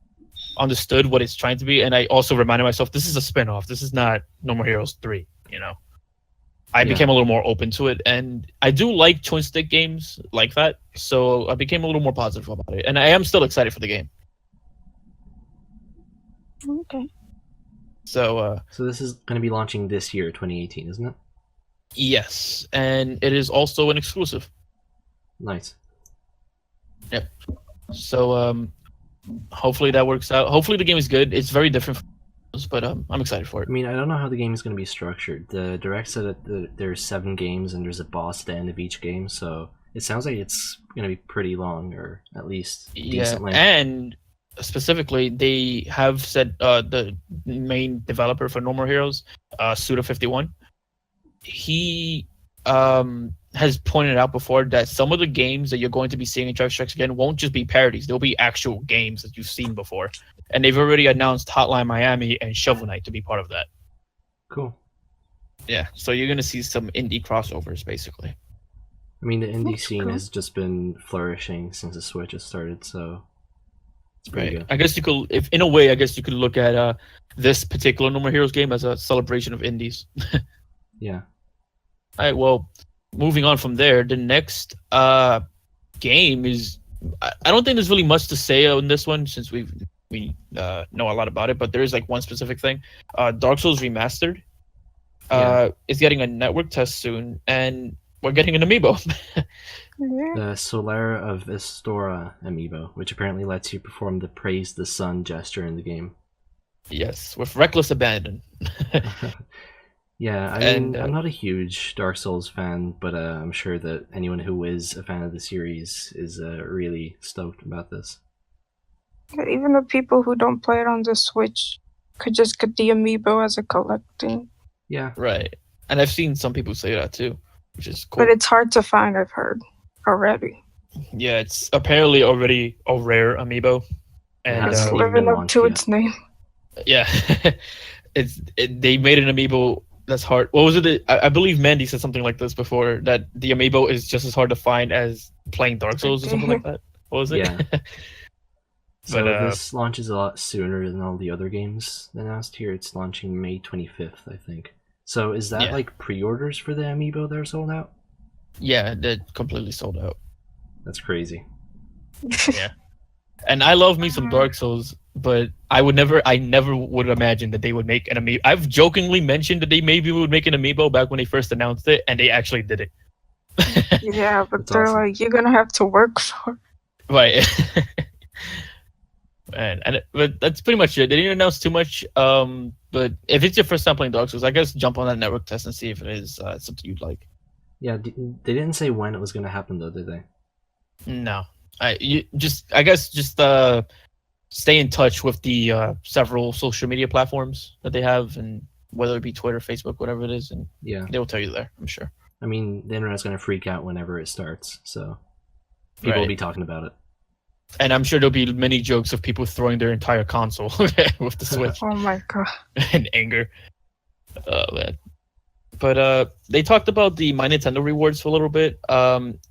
understood what it's trying to be, and I also reminded myself this is a spin-off. This is not No More Heroes 3, I became a little more open to it, and I do like twin stick games like that, so I became a little more positive about it, and I am still excited for the game. Okay. So this is going to be launching this year, 2018, isn't it? Yes, and it is also an exclusive. Nice. Yep. So hopefully that works out. Hopefully the game is good. It's very different from us, but I'm excited for it. I mean, I don't know how the game is going to be structured. The direct said that there's 7 games and there's a boss at the end of each game, so it sounds like it's going to be pretty long, or at least decent length. And specifically, they have said the main developer for No More Heroes, Suda51, he has pointed out before that some of the games that you're going to be seeing in Travis Strikes Again won't just be parodies. They'll be actual games that you've seen before. And they've already announced Hotline Miami and Shovel Knight to be part of that. Cool. Yeah, so you're going to see some indie crossovers, basically. I mean, the indie scene has just been flourishing since the Switch has started, so it's pretty good. I guess you could, in a way, you could look at this particular No More Heroes game as a celebration of indies. Yeah. All right, well, moving on from there, the next game is... I don't think there's really much to say on this one since we know a lot about it, but there is like one specific thing. Dark Souls Remastered is getting a network test soon, and we're getting an amiibo. The Solara of Estora amiibo, which apparently lets you perform the Praise the Sun gesture in the game. Yes, with reckless abandon. Yeah, I mean, And I'm not a huge Dark Souls fan, but I'm sure that anyone who is a fan of the series is really stoked about this. Even the people who don't play it on the Switch could just get the amiibo as a collecting. Yeah. right, and I've seen some people say that too, which is cool. But it's hard to find, I've heard already. Yeah, it's apparently already a rare amiibo, It and It's hasn't even living been up launched to yet. its name. yeah, they made an amiibo that's hard. What was it? I believe Mandy said something like this before, that the amiibo is just as hard to find as playing Dark Souls or something like that. What was it? Yeah. So But this launches a lot sooner than all the other games announced here. It's launching May 25th, I think. So is that Yeah. like pre-orders for the amiibo that are sold out? yeah, they're completely sold out. That's crazy. Yeah. And I love me some Dark Souls, but I never would imagine that they would make an amiibo. I've jokingly mentioned that they maybe would make an amiibo back when they first announced it, and they actually did it. Yeah, but That's they're awesome. like, you're gonna have to work for it. Right. But that's pretty much it. They didn't announce too much. But if it's your first time playing Dark Souls, I guess jump on that network test and see if it is something you'd like. Yeah, they didn't say when it was going to happen though, did they? No, I guess stay in touch with the several social media platforms that they have, and whether it be Twitter, Facebook, whatever it is, and Yeah. they will tell you there, I'm sure. I mean, the internet's going to freak out whenever it starts, so people will Right. be talking about it. And I'm sure there'll be many jokes of people throwing their entire console with the Switch Oh my god. in anger. Man. But they talked about the My Nintendo rewards for a little bit.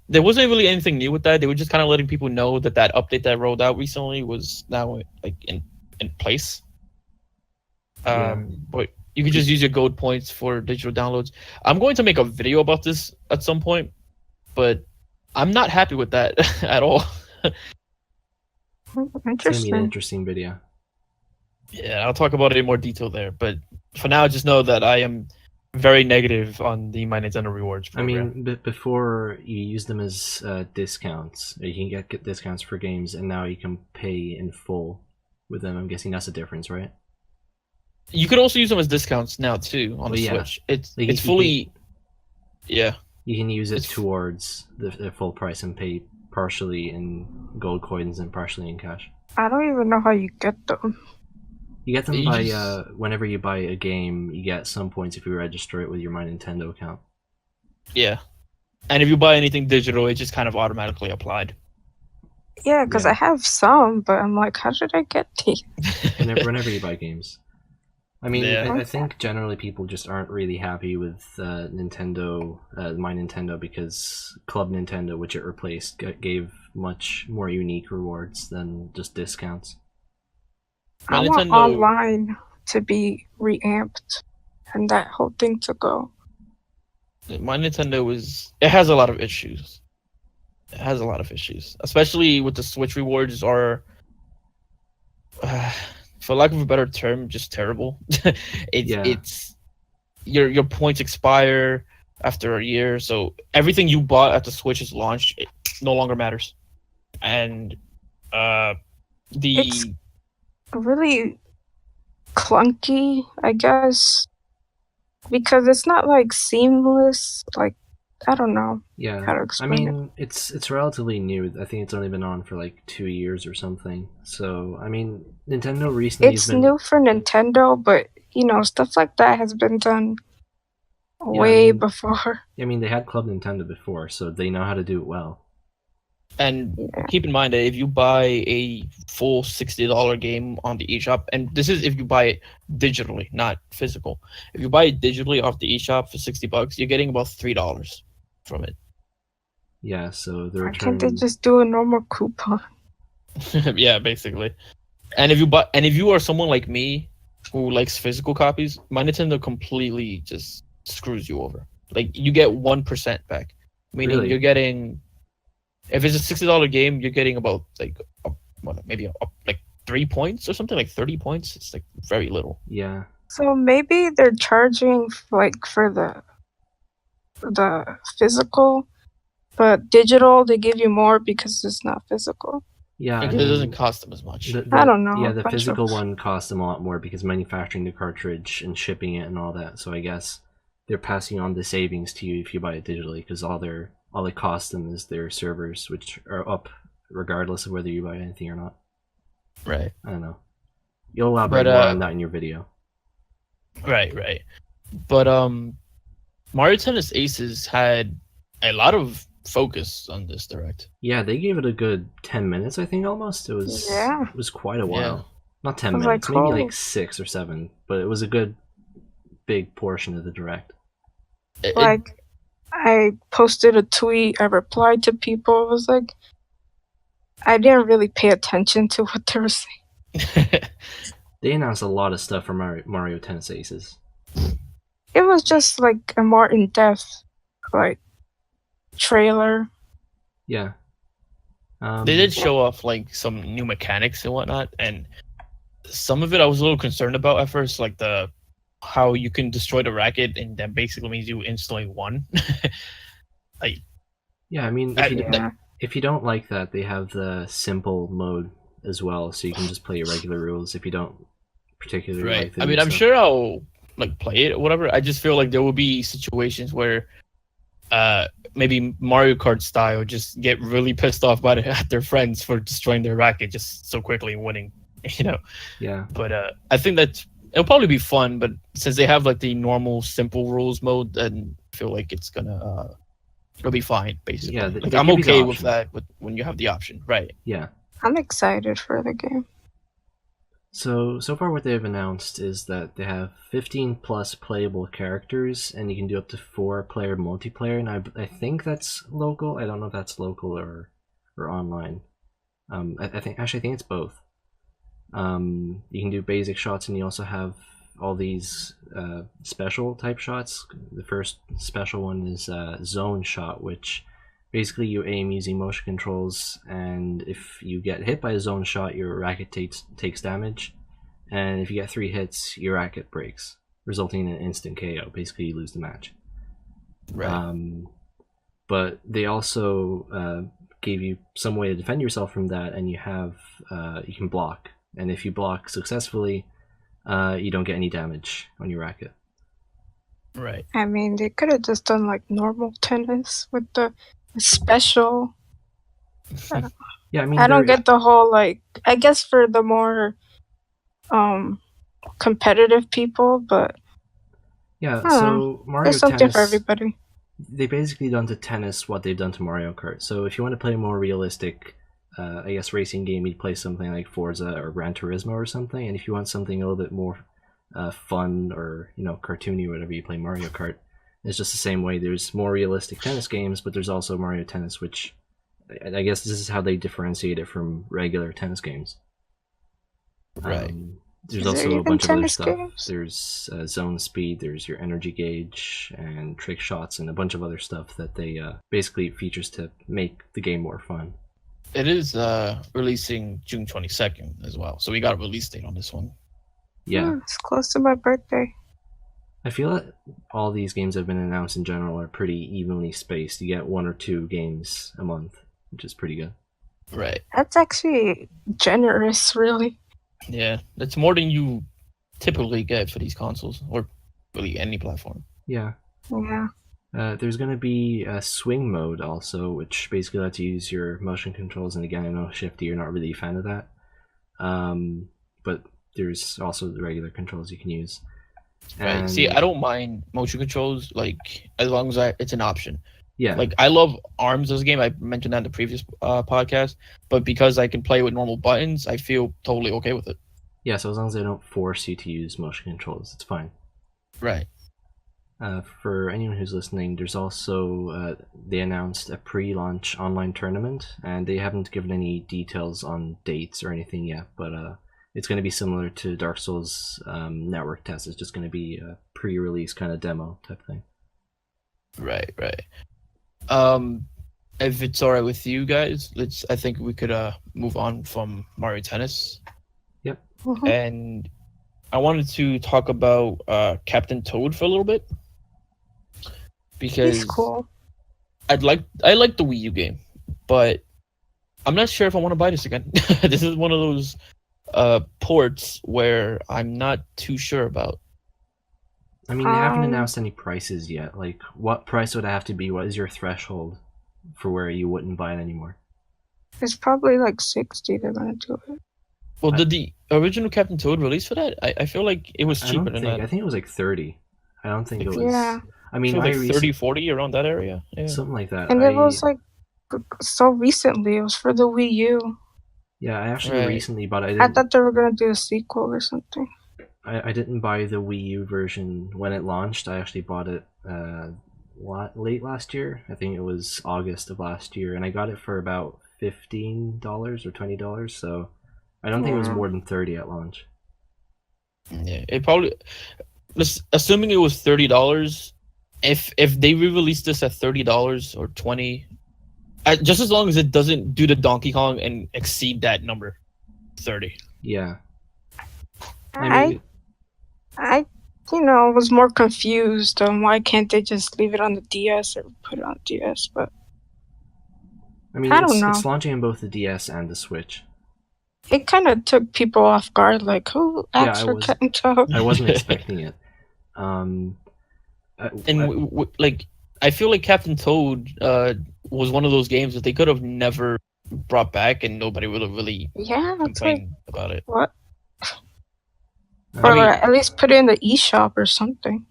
There wasn't really anything new with that. They were just kind of letting people know that that update that rolled out recently was now like in place. But you could just use your gold points for digital downloads. I'm going to make a video about this at some point, but I'm not happy with that at all. It's going to be an Interesting. interesting video. Yeah, I'll talk about it in more detail there. But for now, just know that I am very negative on the My Nintendo rewards program. I mean, before you use them as discounts, you can get discounts for games, and now you can pay in full with them. I'm guessing that's a difference, right? You could also use them as discounts now too on the yeah. Switch. It's Like, it's fully, yeah. You can use it It's- towards the full price and pay partially in gold coins and partially in cash. I don't even know how you get them. You get them You by just- whenever you buy a game, you get some points if you register it with your My Nintendo account. Yeah, and if you buy anything digital, it just kind of automatically applied. Yeah, because Yeah. I have some, but I'm like, how did I get these? Whenever you buy games. I mean, Yeah. I think generally people just aren't really happy with Nintendo, My Nintendo, because Club Nintendo, which it replaced, gave much more unique rewards than just discounts. My I want Nintendo- online to be reamped and that whole thing to go. My Nintendo it has a lot of issues. It has a lot of issues, especially with the Switch rewards are, for lack of a better term, just terrible. It's your points expire after a year, so everything you bought at the Switch's launch it no longer matters, and It's really clunky, I guess, because it's not like seamless. Like, I don't know how to Yeah, I explain it. mean, it's relatively new. I think it's only been on for like 2 years or something. So, I mean, Nintendo recently It's has been... new for Nintendo, but you know, stuff like that has been done way before. I mean, they had Club Nintendo before, so they know how to do it well. And Yeah. keep in mind that if you buy a full $60 game on the eShop, and this is if you buy it digitally, not physical. If you buy it digitally off the eShop for $60, you're getting about $3 from it. Yeah, so the Why return... can't they just do a normal coupon? Yeah, basically. And if you are someone like me who likes physical copies, my Nintendo completely just screws you over. Like you get 1% back, meaning Really? you're getting. If it's a $60 game, you're getting about like like 3 points or something, like 30 points. It's like very little. Yeah. So maybe they're charging like for the physical, but digital they give you more because it's not physical. Yeah, I Because it doesn't mean, cost them as much. I don't know, Yeah, a the bunch physical of- one costs them a lot more because manufacturing the cartridge and shipping it and all that. So I guess they're passing on the savings to you if you buy it digitally, because all it costs them is their servers, which are up regardless of whether you buy anything or not. Right. I don't know. You'll elaborate more on that in your video. Right. But Mario Tennis Aces had a lot of focus on this direct. Yeah, they gave it a good 10 minutes, I think, almost. It was quite a while. Yeah. Not 10 minutes, maybe like 6 or 7, but it was a good big portion of the direct. Like, I posted a tweet, I replied to people, it was like, I didn't really pay attention to what they were saying. They announced a lot of stuff for Mario Tennis Aces. It was just like a more in-depth, like, trailer. Yeah. They did show off like some new mechanics and whatnot, and some of it I was a little concerned about at first, like how you can destroy the racket, and that basically means you instantly won. Yeah, I mean, if you don't like that, they have the simple mode as well, so you can just play your regular rules if you don't particularly like the I mean, I'm sure I'll like play it or whatever. I just feel like there will be situations where maybe Mario Kart style just get really pissed off at their friends for destroying their racket just so quickly and winning, Yeah. But I think it'll probably be fun, but since they have like the normal simple rules mode, then I feel like it'll be fine basically. Yeah, like I'm okay with that when you have the option, right? Yeah. I'm excited for the game. So far what they've announced is that they have 15 plus playable characters, and you can do up to 4-player multiplayer, and I think that's local. I don't know if that's local or online. I think it's both. You can do basic shots, and you also have all these special type shots. The first special one is zone shot, which basically you aim using motion controls, and if you get hit by a zone shot, your racket takes damage, and if you get 3 hits, your racket breaks, resulting in an instant KO. Basically, you lose the match. Right. But they also gave you some way to defend yourself from that, and you can block, and if you block successfully, you don't get any damage on your racket. Right. I mean, they could have just done like normal tennis with the special. Yeah, I mean, I don't get the whole like. I guess for the more competitive people, but yeah. So Mario there's something Tennis, for everybody. They basically done to tennis what they've done to Mario Kart. So if you want to play a more realistic, I guess, racing game, you'd play something like Forza or Gran Turismo or something. And if you want something a little bit more fun or cartoony or whatever, you play Mario Kart. It's just the same way. There's more realistic tennis games, but there's also Mario Tennis, which I guess this is how they differentiate it from regular tennis games. Right. There's also a bunch of other stuff. Games? There's zone speed, there's your energy gauge, and trick shots, and a bunch of other stuff that they basically features to make the game more fun. It is releasing June 22nd as well, so we got a release date on this one. Yeah. It's close to my birthday. I feel that all these games that have been announced in general are pretty evenly spaced. You get 1 or 2 games a month, which is pretty good. Right. That's actually generous, really. Yeah, that's more than you typically get for these consoles, or really any platform. Yeah. Yeah. There's going to be a swing mode also, which basically lets you use your motion controls. And again, I know, Shifty, you're not really a fan of that. But there's also the regular controls you can use. Right. And See, I don't mind motion controls, like, as long as it's an option. Yeah. Like, I love ARMS as a game. I mentioned that in the previous podcast. But because I can play with normal buttons, I feel totally okay with it. Yeah, so as long as they don't force you to use motion controls, it's fine. Right. For anyone who's listening, there's also, they announced a pre-launch online tournament, and they haven't given any details on dates or anything yet, but it's going to be similar to Dark Souls network test. It's just going to be a pre-release kind of demo type thing. Right. If it's alright with you guys, I think we could move on from Mario Tennis. Yep. Mm-hmm. And I wanted to talk about Captain Toad for a little bit. Because he's cool. I like the Wii U game, but I'm not sure if I want to buy this again. This is one of those ports where I'm not too sure about. I mean, they haven't announced any prices yet. Like, what price would it have to be? What is your threshold for where you wouldn't buy it anymore? It's probably like 60 they're gonna do it. Well, did the original Captain Toad release for that? I feel like it was cheaper than that. I think it was like 30. I don't think it was. Yeah. I mean, like 30, 40 around that area. Yeah. Something like that. And it was like so recently. It was for the Wii U. Yeah, I actually recently bought it. I thought they were gonna do a sequel or something. I didn't buy the Wii U version when it launched. I actually bought it late last year. I think it was August of last year, and I got it for about $15 or $20. So I don't think it was more than 30 at launch. Yeah, it probably. Assuming it was $30, if they re-released this at $30 or $20, just as long as it doesn't do the Donkey Kong and exceed that number, 30. Yeah. I was more confused on why can't they just leave it on the DS or put it on DS, but I mean, it's launching on both the DS and the Switch. It kind of took people off guard, like, who asked for Captain Toad? I wasn't expecting it. I feel like Captain Toad was one of those games that they could have never brought back, and nobody would have really complained about it. What? Or at least put it in the eShop or something.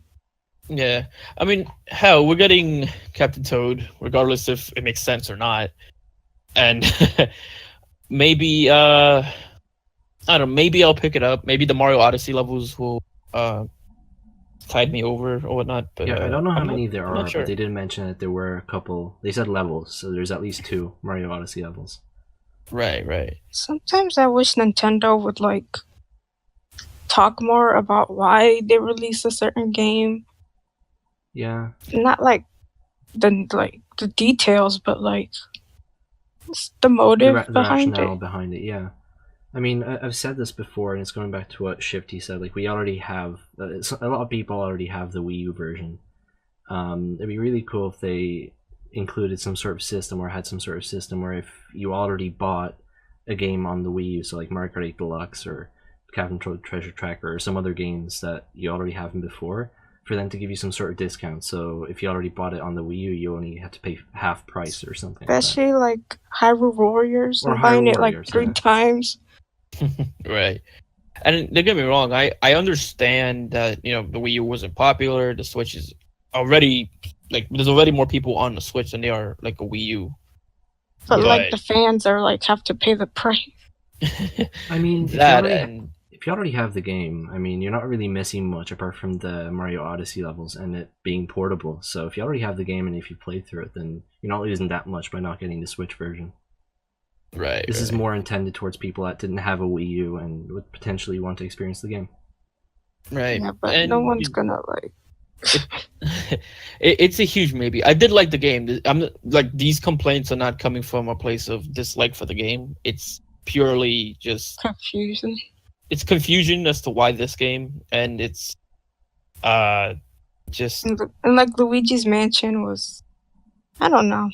Yeah, I mean, hell, we're getting Captain Toad, regardless if it makes sense or not, and maybe I don't know. Maybe I'll pick it up. Maybe the Mario Odyssey levels will tide me over or whatnot. But yeah, I don't know how many there are, but they did mention that there were a couple. They said levels, so there's at least 2 Mario Odyssey levels. Right. Sometimes I wish Nintendo would talk more about why they release a certain game. Yeah. Not the details, but the motive the behind rationale it. behind it. Yeah. I mean, I've said this before, and it's going back to what Shifty said. Like, we already have a lot of people already have the Wii U version. It'd be really cool if they included some sort of system or had some sort of system where if you already bought a game on the Wii U, so like Mario Kart 8 Deluxe or Captain Toad Treasure Tracker or some other games that you already have them before, for them to give you some sort of discount. So if you already bought it on the Wii U, you only have to pay half price or something. Especially like Hyrule Warriors. I'm buying it like 3 times. Right. And don't get me wrong, I understand that, the Wii U wasn't popular. The Switch is already there's already more people on the Switch than there are like a Wii U. But the fans are have to pay the price. I mean, if you already have the game, I mean, you're not really missing much apart from the Mario Odyssey levels and it being portable. So if you already have the game and if you played through it, then you're not losing that much by not getting the Switch version. Right. This is more intended towards people that didn't have a Wii U and would potentially want to experience the game. Right. Yeah, but no one's gonna it's a huge maybe. I did like the game. I'm these complaints are not coming from a place of dislike for the game. It's purely just confusion. It's confusion as to why this game, and it's just and Luigi's Mansion was, I don't know.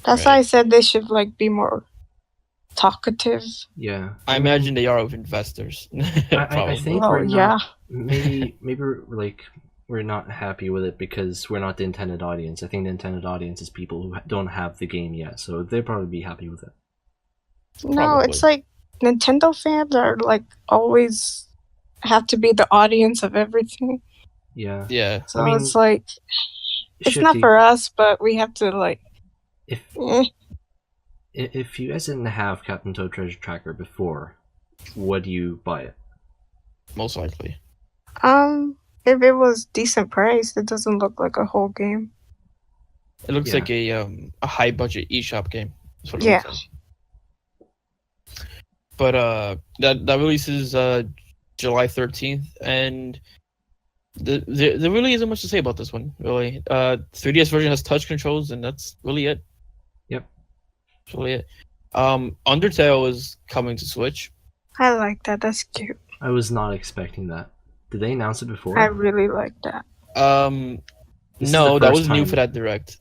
That's why I said they should be more talkative. Yeah, I imagine they are with investors. I think maybe we're not happy with it because we're not the intended audience. I think the intended audience is people who don't have the game yet, so they'd probably be happy with it. No, it's Nintendo fans are always have to be the audience of everything. Yeah. So it's it's not for us, but we have to If you guys didn't have Captain Toad Treasure Tracker before, would you buy it? Most likely. If it was decent price, it doesn't look like a whole game. It looks like a high budget eShop game. That's what it looks like. But that releases July 13th, and there really isn't much to say about this one. Really, 3DS version has touch controls, and that's really it. Yep, that's really it. Undertale is coming to Switch. I like that. That's cute. I was not expecting that. Did they announce it before? I really like that. No, that was new for that Direct.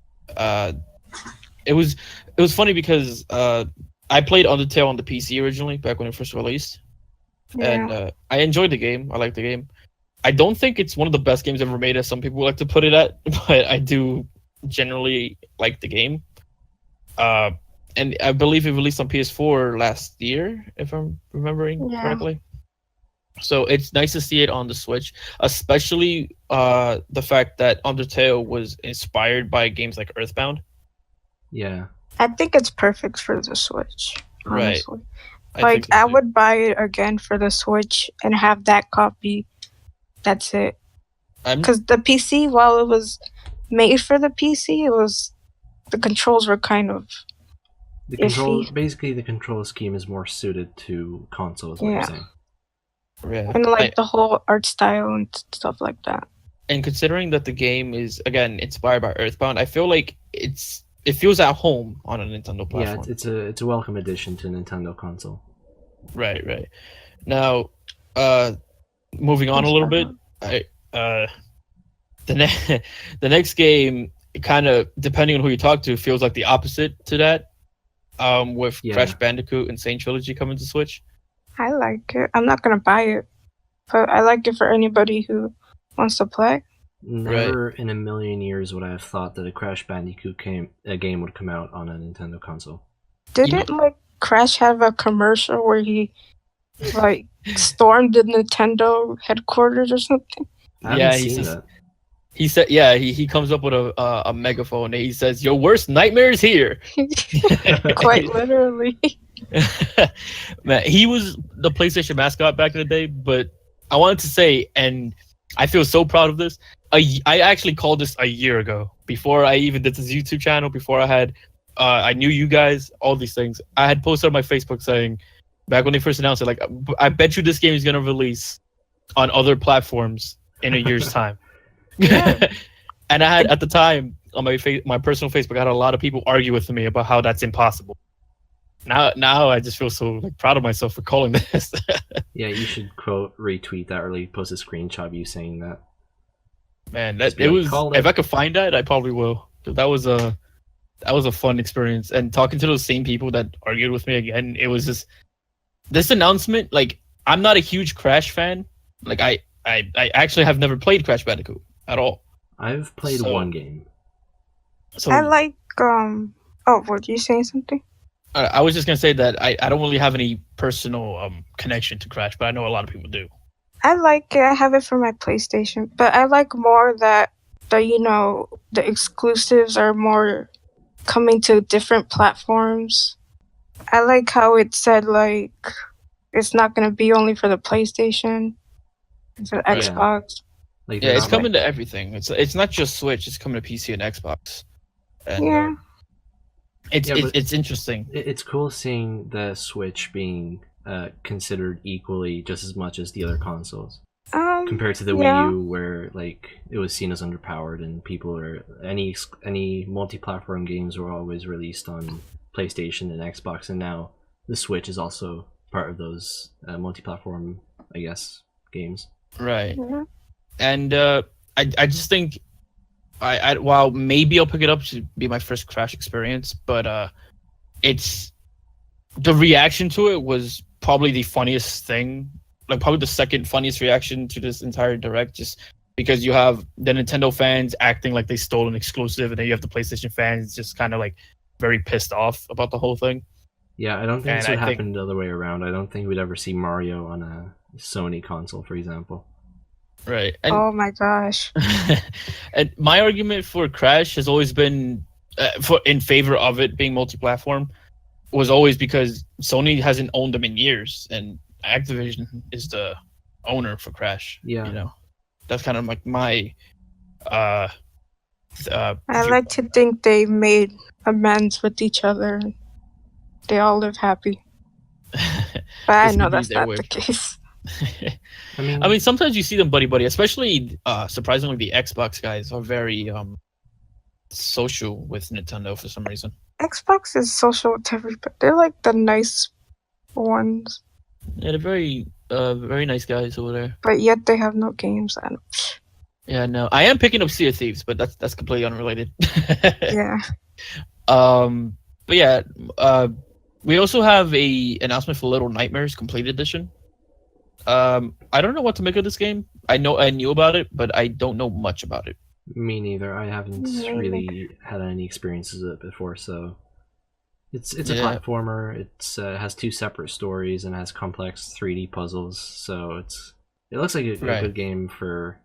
It was funny because I played Undertale on the PC originally back when it first released, and I enjoyed the game. I liked the game, I don't think it's one of the best games ever made, as some people like to put it at, but I do generally like the game. Uh, and I believe it released on PS4 last year, if I'm remembering Yeah. correctly. So it's nice to see it on the Switch, especially the fact that Undertale was inspired by games like Earthbound. Yeah. I think it's perfect for the Switch, Right. honestly. I Like, think so I too. would buy it again for the Switch and have that copy. That's it. Because the PC, while it was made for the PC, the controls were kind of iffy. Basically, the control scheme is more suited to consoles. What you're saying? Yeah. And like the whole art style and stuff like that. And considering that the game is again inspired by Earthbound, I feel like it feels at home on a Nintendo platform. Yeah, it's a welcome addition to Nintendo console. Right. Now, moving on a little bit, the next game, kind of depending on who you talk to, feels like the opposite to that. With Crash Bandicoot Insane Trilogy coming to Switch. I like it. I'm not gonna buy it, but I like it for anybody who wants to play. Never in a million years would I have thought that a Crash Bandicoot game would come out on a Nintendo console. Didn't like Crash have a commercial where he like stormed the Nintendo headquarters or something? I haven't seen that. He said, "Yeah, he comes up with a megaphone and he says, 'Your worst nightmare is here.'" Quite literally. Man, he was the PlayStation mascot back in the day, but I wanted to say, and I feel so proud of this. I actually called this a year ago, before I even did this YouTube channel, before I knew you guys, all these things. I had posted on my Facebook saying, back when they first announced it, like, I bet you this game is gonna release on other platforms in a year's time. And I had, at the time, on my personal Facebook, I had a lot of people argue with me about how that's impossible. Now I just feel so proud of myself for calling this. Yeah, you should retweet that or post a screenshot of you saying that. Man, if I could find that, I probably will. That was a fun experience, and talking to those same people that argued with me again, it was just this announcement. Like, I'm not a huge Crash fan. Like, I actually have never played Crash Bandicoot at all. I've played one game. So I like oh, were you saying something? I was just gonna say that I don't really have any personal connection to Crash, but I know a lot of people do. I like it. I have it for my PlayStation, but I like more that the exclusives are more coming to different platforms. I like how it said like it's not gonna be only for the PlayStation, for the Xbox. Yeah, it's coming to everything. It's not just Switch. It's coming to PC and Xbox. And, it's interesting. It's cool seeing the Switch being considered equally just as much as the other consoles. Compared to the Wii U, where it was seen as underpowered, and any multi-platform games were always released on PlayStation and Xbox, and now the Switch is also part of those multi-platform, I guess, games. Right. Mm-hmm. And I just think while maybe I'll pick it up to be my first Crash experience, but it's the reaction to it was probably the funniest thing, probably the second funniest reaction to this entire Direct, just because you have the Nintendo fans acting like they stole an exclusive, and then you have the PlayStation fans just kind of very pissed off about the whole thing. Yeah, I don't think this would happen the other way around. I don't think we'd ever see Mario on a Sony console, for example. Right. And, oh my gosh. And my argument for Crash has always been in favor of it being multi-platform, was always because Sony hasn't owned them in years, and Activision is the owner for Crash. Yeah. That's kind of my I like to think they made amends with each other. They all live happy. But I know that's not the case. I mean, sometimes you see them buddy, especially surprisingly, the Xbox guys are very social with Nintendo for some reason. Xbox is social with everybody. They're like the nice ones. Yeah, they're very nice guys over there. But yet they have no games. Yeah, no. I am picking up Sea of Thieves, but that's completely unrelated. Yeah. But yeah, we also have a announcement for Little Nightmares Complete Edition. I don't know what to make of this game. I knew about it, but I don't know much about it. Me neither. I haven't really had any experiences with it before, so it's a platformer. It's has 2 separate stories and has complex 3D puzzles. So it looks like a good game for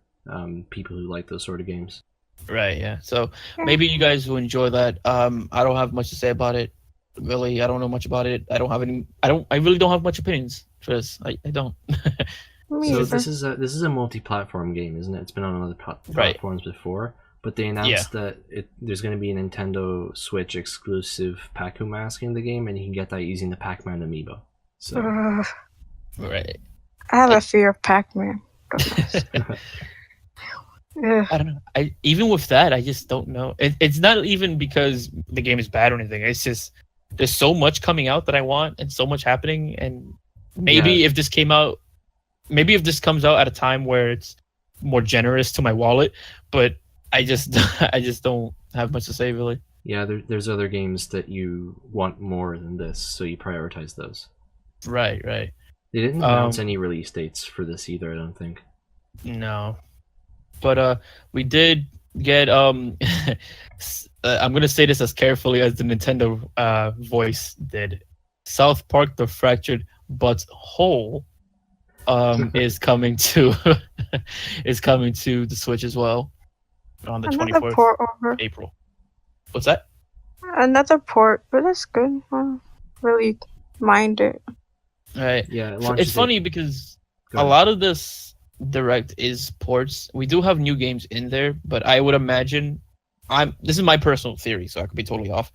people who like those sort of games. Right. Yeah. So maybe you guys will enjoy that. I don't have much to say about it. Really, I don't know much about it. I really don't have much opinions for this. I don't. So this is a multi-platform game, isn't it? It's been on other platforms before, but they announced that there's going to be a Nintendo Switch exclusive Pac-Man mask in the game, and you can get that using the Pac-Man amiibo. So right. I have a fear of Pac-Man. I don't know. Even with that, I just don't know. It's not even because the game is bad or anything. It's just there's so much coming out that I want, and so much happening, and maybe if this comes out at a time where it's more generous to my wallet, but I just don't have much to say really. Yeah, there's other games that you want more than this, so you prioritize those. Right. They didn't announce any release dates for this either, I don't think. No. But we did get I'm gonna say this as carefully as the Nintendo voice did. South Park: The Fractured But Whole is coming to the Switch as well on the 24th of April. What's that? Another port, but that's good. I don't really mind it. Right. Yeah. It's funny because a lot of this Direct is ports. We do have new games in there, but I would imagine this is my personal theory, so I could be totally off.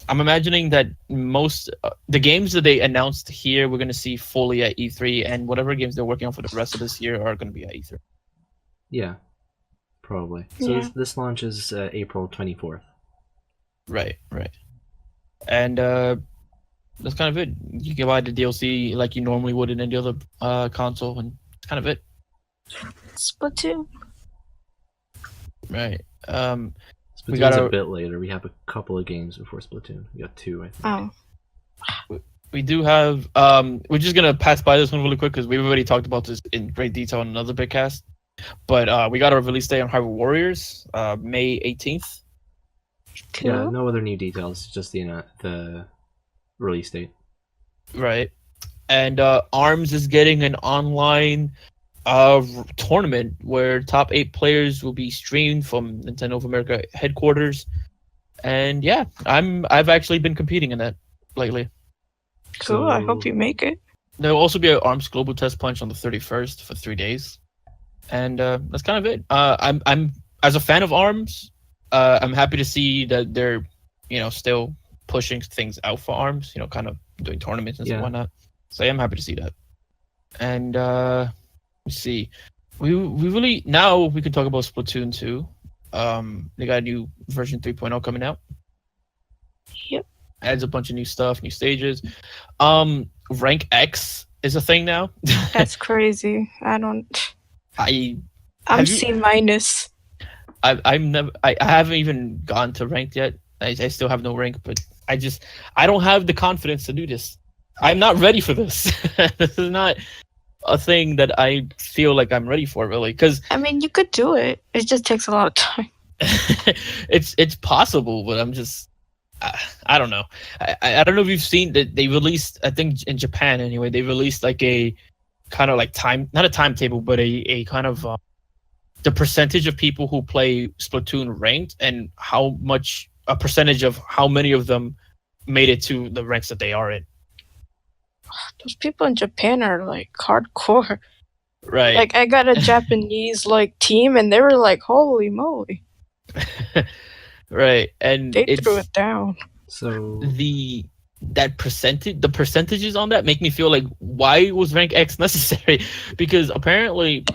I'm imagining that most the games that they announced here we're going to see fully at E3, and whatever games they're working on for the rest of this year are going to be at E3. Yeah, probably. So this launches April 24th. Right. And that's kind of it. You can buy the DLC like you normally would in any other console, and that's kind of it. Splatoon. Right. Splatoon's a bit later. We have a couple of games before Splatoon. We got 2, I think. We do have. We're just gonna pass by this one really quick because we've already talked about this in great detail in another Bitcast. But we got our release day on Hyrule Warriors, May 18th. Cool. Yeah, no other new details. Just the release date. Right. And ARMS is getting an online tournament where top 8 players will be streamed from Nintendo of America headquarters, and I've actually been competing in that lately. Cool. I hope you make it. There will also be an ARMS Global Test Punch on the 31st for 3 days, and that's kind of it. I'm as a fan of ARMS, I'm happy to see that they're still pushing things out for ARMS. Kind of doing tournaments and whatnot. So I'm happy to see that. And let's see. We really now we can talk about Splatoon 2. They got a new version 3.0 coming out. Yep. Adds a bunch of new stuff, new stages. Rank X is a thing now. That's crazy. I'm C-. I haven't even gone to ranked yet. I still have no rank, but I don't have the confidence to do this. I'm not ready for this. This is not a thing that I feel like I'm ready for, really. Because you could do it. It just takes a lot of time. It's possible, but I'm just I don't know. I don't know if you've seen that they released. I think in Japan anyway, they released like a kind of like not a timetable, but a kind of the percentage of people who play Splatoon ranked and how much a percentage of how many of them made it to the ranks that they are in. Those people in Japan are like hardcore. Right. Like I got a Japanese team and they were like, holy moly. Right. And they threw it down. So the percentages on that make me feel like, why was rank X necessary? Because apparently,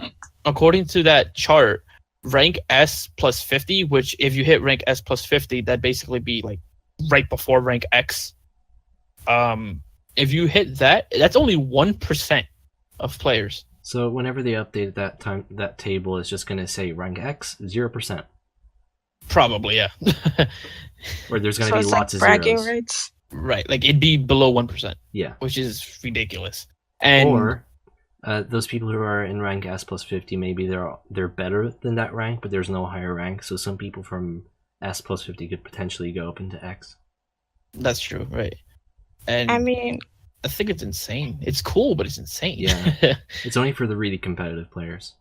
according to that chart, rank S plus 50, which if you hit rank S plus 50, that'd basically be like right before rank X. If you hit that, that's only 1% of players. So whenever they update that table is just going to say rank X 0%. Probably, yeah. Or there's going to be lots of bragging zeros. rights. Right, like it'd be below 1%. Yeah, which is ridiculous. And or those people who are in rank S plus 50, maybe they're better than that rank, but there's no higher rank. So some people from S plus 50 could potentially go up into X. That's true, right? And I mean, I think it's insane. It's cool, but it's insane. Yeah. It's only for the really competitive players.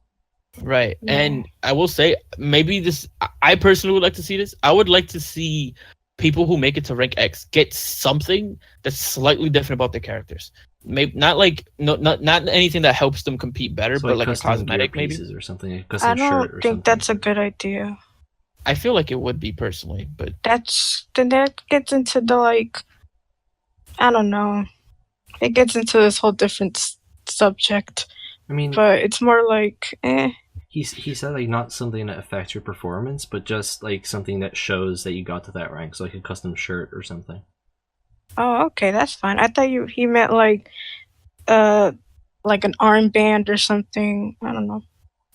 Right. Yeah. And I will say, maybe this, I personally would like to see this. I would like to see people who make it to rank X get something that's slightly different about their characters. Maybe not like not anything that helps them compete better, So but like a custom gear cosmetic maybe. pieces or something, a I custom shirt don't or think something. that's a good idea. I feel like it would be personally, but Then that gets into the like, I don't know. It gets into this whole different subject. I mean, but it's more like, he said like not something that affects your performance, but just like something that shows that you got to that rank, so like a custom shirt or something. Oh, okay, that's fine. I thought he meant like an armband or something. I don't know.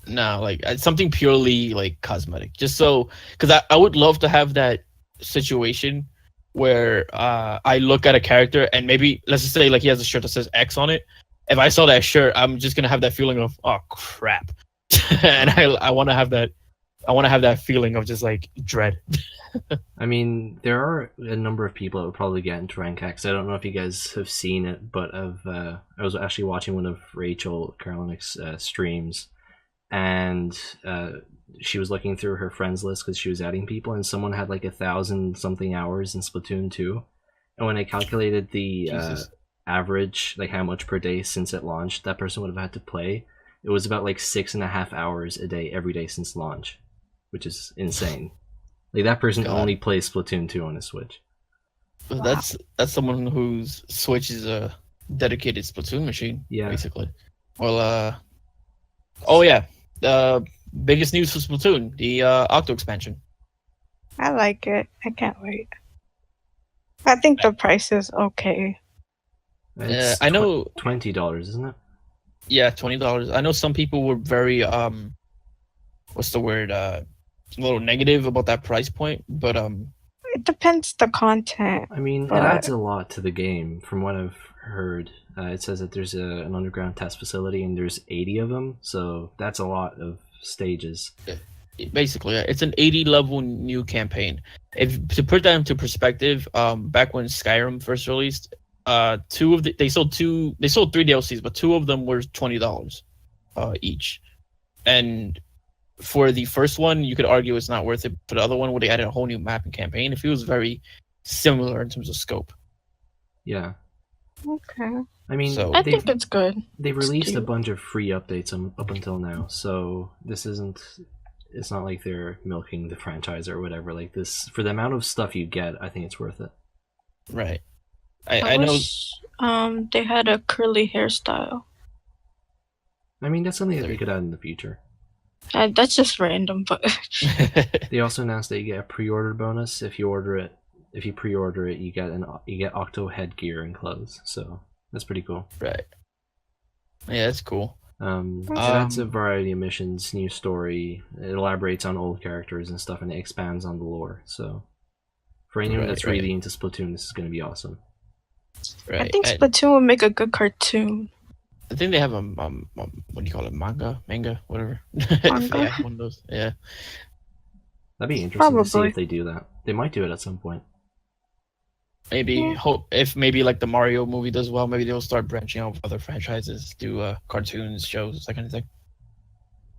no, like something purely like cosmetic. Just so, because I would love to have that situation where I look at a character and maybe let's just say like he has a shirt that says X on it. If I saw that shirt, I'm just gonna have that feeling of oh crap, and I want to have that. I want to have that feeling of just like dread. I mean, there are a number of people that would probably get into rank X. I don't know if you guys have seen it, but I was actually watching one of Rachel Karolinik's streams, and she was looking through her friends list because she was adding people, and someone had like 1,000 something hours in Splatoon 2. And when I calculated the average, like how much per day since it launched, that person would have had to play. It was about like 6.5 hours a day every day since launch, which is insane. Like that person only plays Splatoon 2 on his Switch. Wow. That's someone whose Switch is a dedicated Splatoon machine. Yeah, basically. Well, oh yeah, biggest news for Splatoon, the Octo expansion. I like it. I can't wait. I think the price is okay. I know $20, isn't it? Yeah, $20. I know some people were very what's the word? A little negative about that price point, but it depends the content. I mean, it adds a lot to the game. From what I've heard, it says that there's an underground test facility and there's 80 of them, so that's a lot of stages. Basically, it's an 80 level new campaign. If to put that into perspective, back when Skyrim first released, they sold 3 DLCs, but 2 of them were $20 each. And for the first one, you could argue it's not worth it. For the other one, where they added a whole new map and campaign, it feels very similar in terms of scope. Yeah. Okay. I mean, I think it's good. They've released a bunch of free updates up until now, so this isn't. It's not like they're milking the franchise or whatever. Like this, for the amount of stuff you get, I think it's worth it. Right. I wish they had a curly hairstyle. I mean, that's something that we could add in the future. That's just random, but they also announced that you get a pre-order bonus if you order it. If you pre-order it, you get Octo headgear and clothes. So that's pretty cool. Right. Yeah, that's cool. It adds a variety of missions, new story. It elaborates on old characters and stuff, and it expands on the lore. So for anyone that's really into Splatoon, this is going to be awesome. Right. I think Splatoon would make a good cartoon. I think they have a what do you call it, manga, whatever. Manga? Yeah, one of those. Yeah. That'd be interesting to see if they do that. They might do it at some point. Maybe if maybe like the Mario movie does well, maybe they'll start branching out with other franchises, do cartoons, shows, that kind of thing.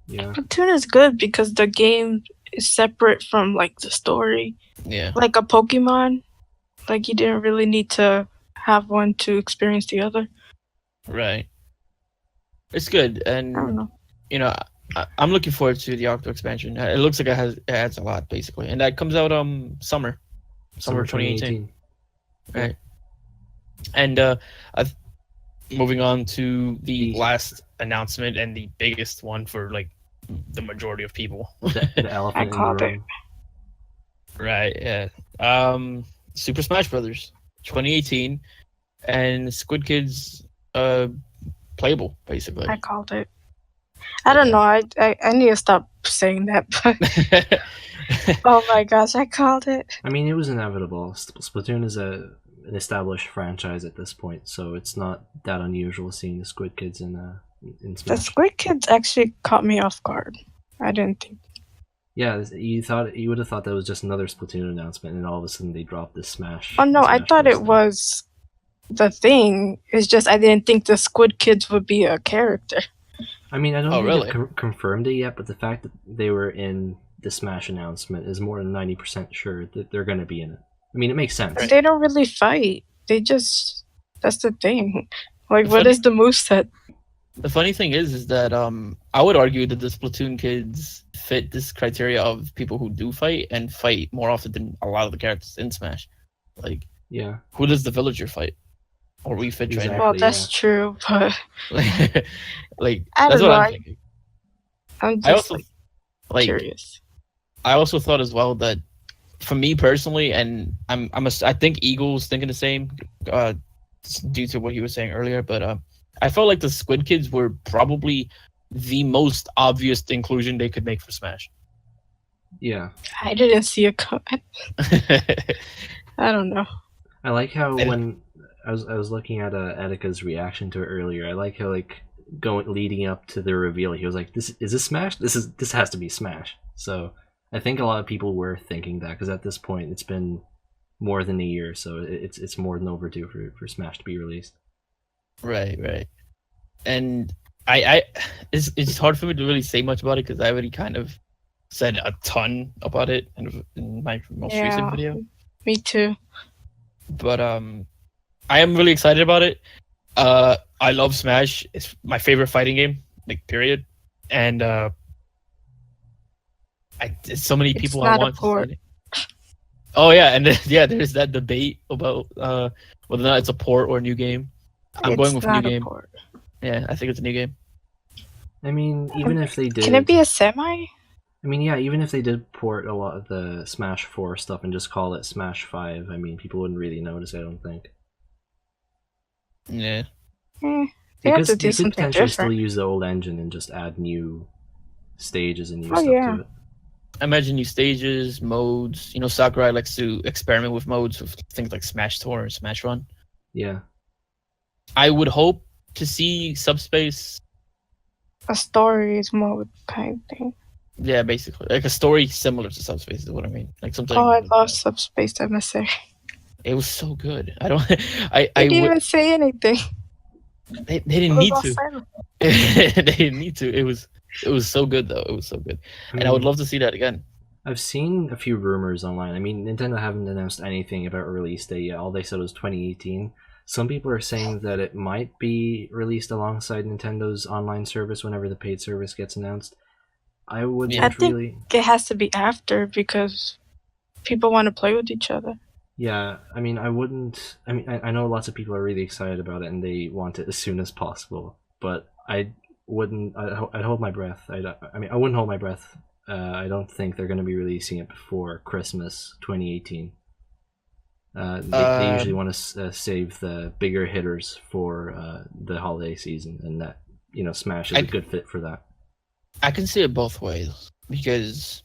Yeah. Splatoon is good because the game is separate from like the story. Yeah. Like a Pokemon, like you didn't really need to have one to experience the other. Right. It's good, and I don't know. You know, I'm looking forward to the Octo expansion. It looks like it adds a lot basically, and that comes out summer 2018. Right. And moving on to the last announcement and the biggest one for like the majority of people. The elephant in the room. Right. Yeah. Super Smash Brothers 2018, and Squid Kids playable basically. I called it. I don't know. I need to stop saying that. But oh my gosh, I called it. I mean, it was inevitable. Splatoon is an established franchise at this point, so it's not that unusual seeing the Squid Kids in in The Smash. Squid Kids actually caught me off guard. I didn't think. Yeah, you would have thought that was just another Splatoon announcement, and all of a sudden they dropped this Smash. Oh no, the I Smash thought Bros. it thing. was the thing. It's just I didn't think the Squid Kids would be a character. I mean, I don't think really? they've confirmed it yet, but the fact that they were in the Smash announcement is more than 90% sure that they're going to be in it. I mean, it makes sense. They don't really fight. They just that's the thing. Like, The what funny- is the moveset? The funny thing is that I would argue that the Splatoon kids fit this criteria of people who do fight and fight more often than a lot of the characters in Smash. Like, Yeah, who does the villager fight? Or we fit trainer? Exactly. Well, that's true, but like I that's don't what know. I'm thinking. I'm I just also like curious. I also thought as well that for me personally, and I think Eagle's thinking the same, due to what he was saying earlier. But I felt like the Squid Kids were probably the most obvious inclusion they could make for Smash. yeah. I didn't see a comment. I don't know. I like how when I was looking at Attica's reaction to it earlier. I like how leading up to the reveal, he was like, "This is this Smash. This has to be Smash." So I think a lot of people were thinking that because at this point it's been more than a year, so it's more than overdue for Smash to be released. Right. And I it's hard for me to really say much about it because I already kind of said a ton about it in my most recent video. Me too. But I am really excited about it. I love Smash. It's my favorite fighting game, like period. And so many people I want to see it. Oh yeah, and there's that debate about whether or not it's a port or a new game. I'm going with new game. Port. Yeah, I think it's a new game. I mean, even if they did, can it be a semi? I mean, yeah, even if they did port a lot of the Smash 4 stuff and just call it Smash 5, I mean, people wouldn't really notice, I don't think. Yeah. They have to do something potentially different. still use the old engine and just add new stages and new stuff to it. I imagine new stages, modes. You know, Sakurai likes to experiment with modes with things like Smash Tour and Smash Run. Yeah. I would hope to see Subspace. A stories mode kind of thing. Yeah, basically. Like a story similar to Subspace is what I mean. Like something. Oh, I love Subspace MSA. It was so good. I didn't even say anything. They didn't need to. They didn't need to. It was so good though. It was so good. And I would love to see that again. I've seen a few rumors online. I mean, Nintendo haven't announced anything about release date yet. All they said was 2018. Some people are saying that it might be released alongside Nintendo's online service whenever the paid service gets announced. I think it has to be after because people want to play with each other. Yeah, I mean, I know lots of people are really excited about it and they want it as soon as possible, but I'd hold my breath. I wouldn't hold my breath. I don't think they're going to be releasing it before Christmas 2018. They usually want to save the bigger hitters for the holiday season, and that, Smash is a good fit for that. I can see it both ways because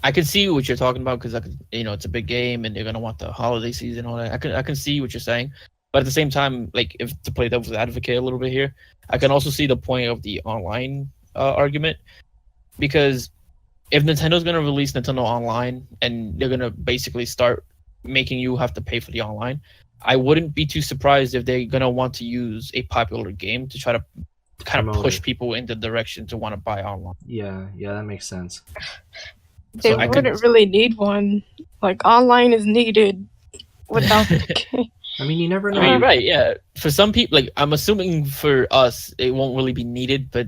I can see what you're talking about because it's a big game and they're gonna want the holiday season and all that. I can see what you're saying, but at the same time, like if to play devil's advocate a little bit here, I can also see the point of the online argument because if Nintendo's gonna release Nintendo Online and they're gonna basically start making you have to pay for the online, I wouldn't be too surprised if they're gonna want to use a popular game to try to kind of push people in the direction to want to buy online. Yeah, that makes sense. They wouldn't really need one. Like, online is needed without the game. I mean, you never know. I mean, right, yeah. For some people, like, I'm assuming for us, it won't really be needed, but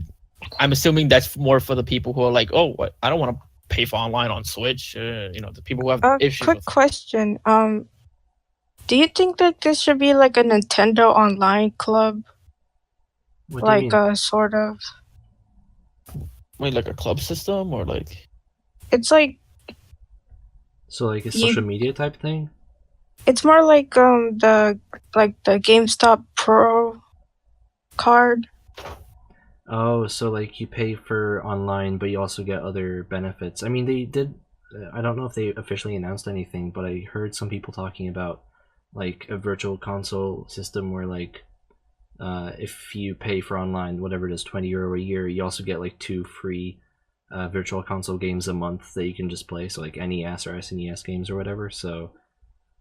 I'm assuming that's more for the people who are like, oh, what? I don't want to pay for online on Switch. The people who have issues. Quick question. Do you think that this should be like a Nintendo Online club? What do you mean? Sort of. Wait, like a club system or like? It's like. So like a social media type thing. It's more like the GameStop Pro card. Oh, so like you pay for online, but you also get other benefits. I mean, they did. I don't know if they officially announced anything, but I heard some people talking about like a virtual console system where like if you pay for online, whatever it is, €20 a year, you also get like 2 free virtual console games a month that you can just play. So like NES or SNES games or whatever. So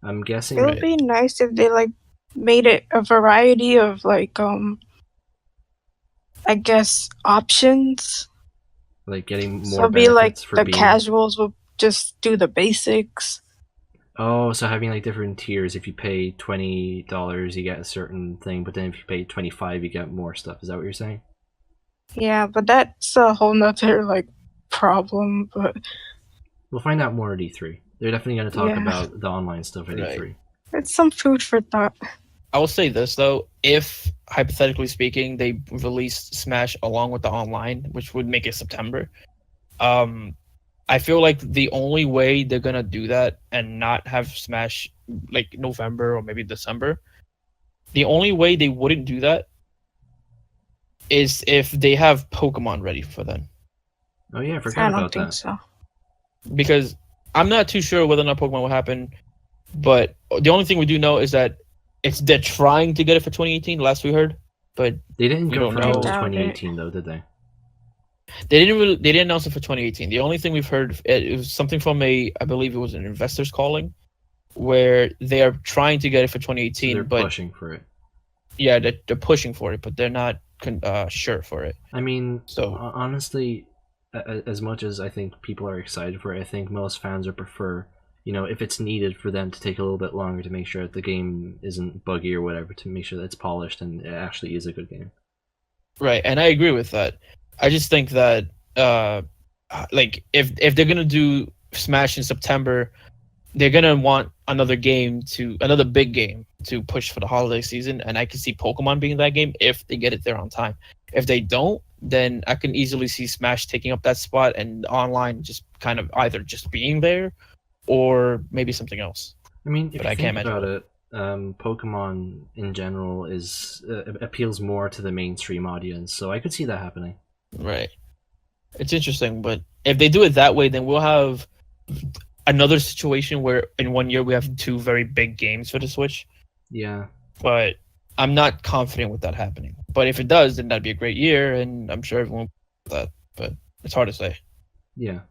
I'm guessing It would be nice if they like made it a variety of like I guess options. like getting So more it'd be like benefits for the being. casuals will just do the basics. Oh, so having like different tiers. If you pay $20, you get a certain thing, but then if you pay 25, you get more stuff. Is that what you're saying? Yeah, but that's a whole nother like problem. But We'll find out more at E3. They're definitely going to talk yeah, about the online stuff at Right. E3. it's some food for thought. I will say this though: if hypothetically speaking, they released Smash along with the online, which would make it September, I feel like the only way they're gonna do that and not have Smash like November or maybe December, the only way they wouldn't do that is if they have Pokemon ready for them. Oh yeah, I I forgot don't about think that. so. Because I'm not too sure whether or not Pokemon will happen, but the only thing we do know is that they're trying to get it for 2018. Last we heard, but They didn't we don't confirm it was know. doubt it. 2018 though, did they? They didn't announce it for 2018. The only thing we've heard it was something from I believe it was an investors calling, where they are trying to get it for 2018. So they're but pushing for it. yeah, they're pushing for it, but they're not sure for it. I mean, So honestly, as much as I think people are excited for it, I think most fans would prefer, if it's needed for them to take a little bit longer to make sure that the game isn't buggy or whatever, to make sure that it's polished and it actually is a good game. right, and I agree with that. I just think that like if they're gonna do Smash in September, they're gonna want another big game to push for the holiday season, and I can see Pokemon being that game if they get it there on time. If they don't, then I can easily see Smash taking up that spot and online just kind of either just being there or maybe something else. I mean, if But you I can't think imagine about it, Pokemon in general appeals more to the mainstream audience, so I could see that happening. Right. It's interesting, but if they do it that way, then we'll have another situation where in 1 year we have 2 very big games for the Switch. Yeah. But I'm not confident with that happening. But if it does, then that'd be a great year, and I'm sure everyone will that. But it's hard to say. Yeah.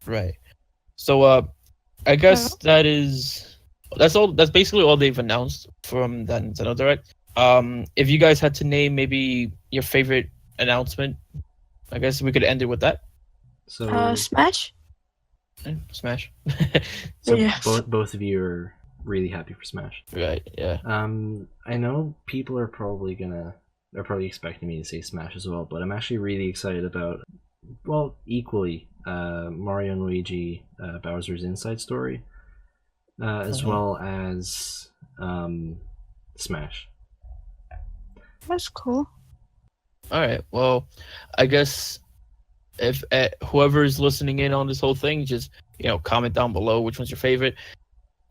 Right. So I guess that's all. That's basically all they've announced from that Nintendo Direct. If you guys had to name maybe your favorite announcement, I guess we could end it with that. So Smash. Smash. so Yes. both of you are really happy for Smash. Right. Yeah. I know people are probably expecting me to say Smash as well, but I'm actually really excited about, well, equally Mario and Luigi Bowser's Inside Story, as well as Smash. That's cool. All right. Well, I guess if whoever is listening in on this whole thing, just comment down below which one's your favorite.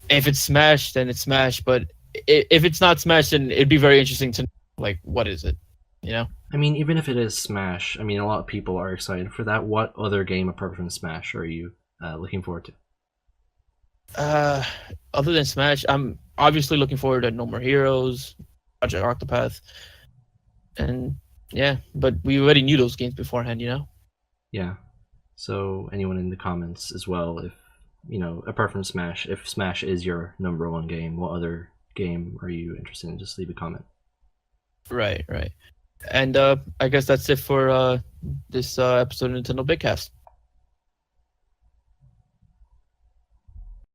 If it's Smash, then it's Smash. But if it's not Smash, then it'd be very interesting to know, like, what is it? I mean, even if it is Smash, I mean, a lot of people are excited for that. What other game apart from Smash are you looking forward to? Other than Smash, I'm obviously looking forward to No More Heroes, Project Octopath, and yeah. But we already knew those games beforehand, Yeah. So anyone in the comments as well, if apart from Smash, if Smash is your number one game, what other game are you interested in? Just leave a comment. Right. And I guess that's it for this episode of Nintendo Bitcast.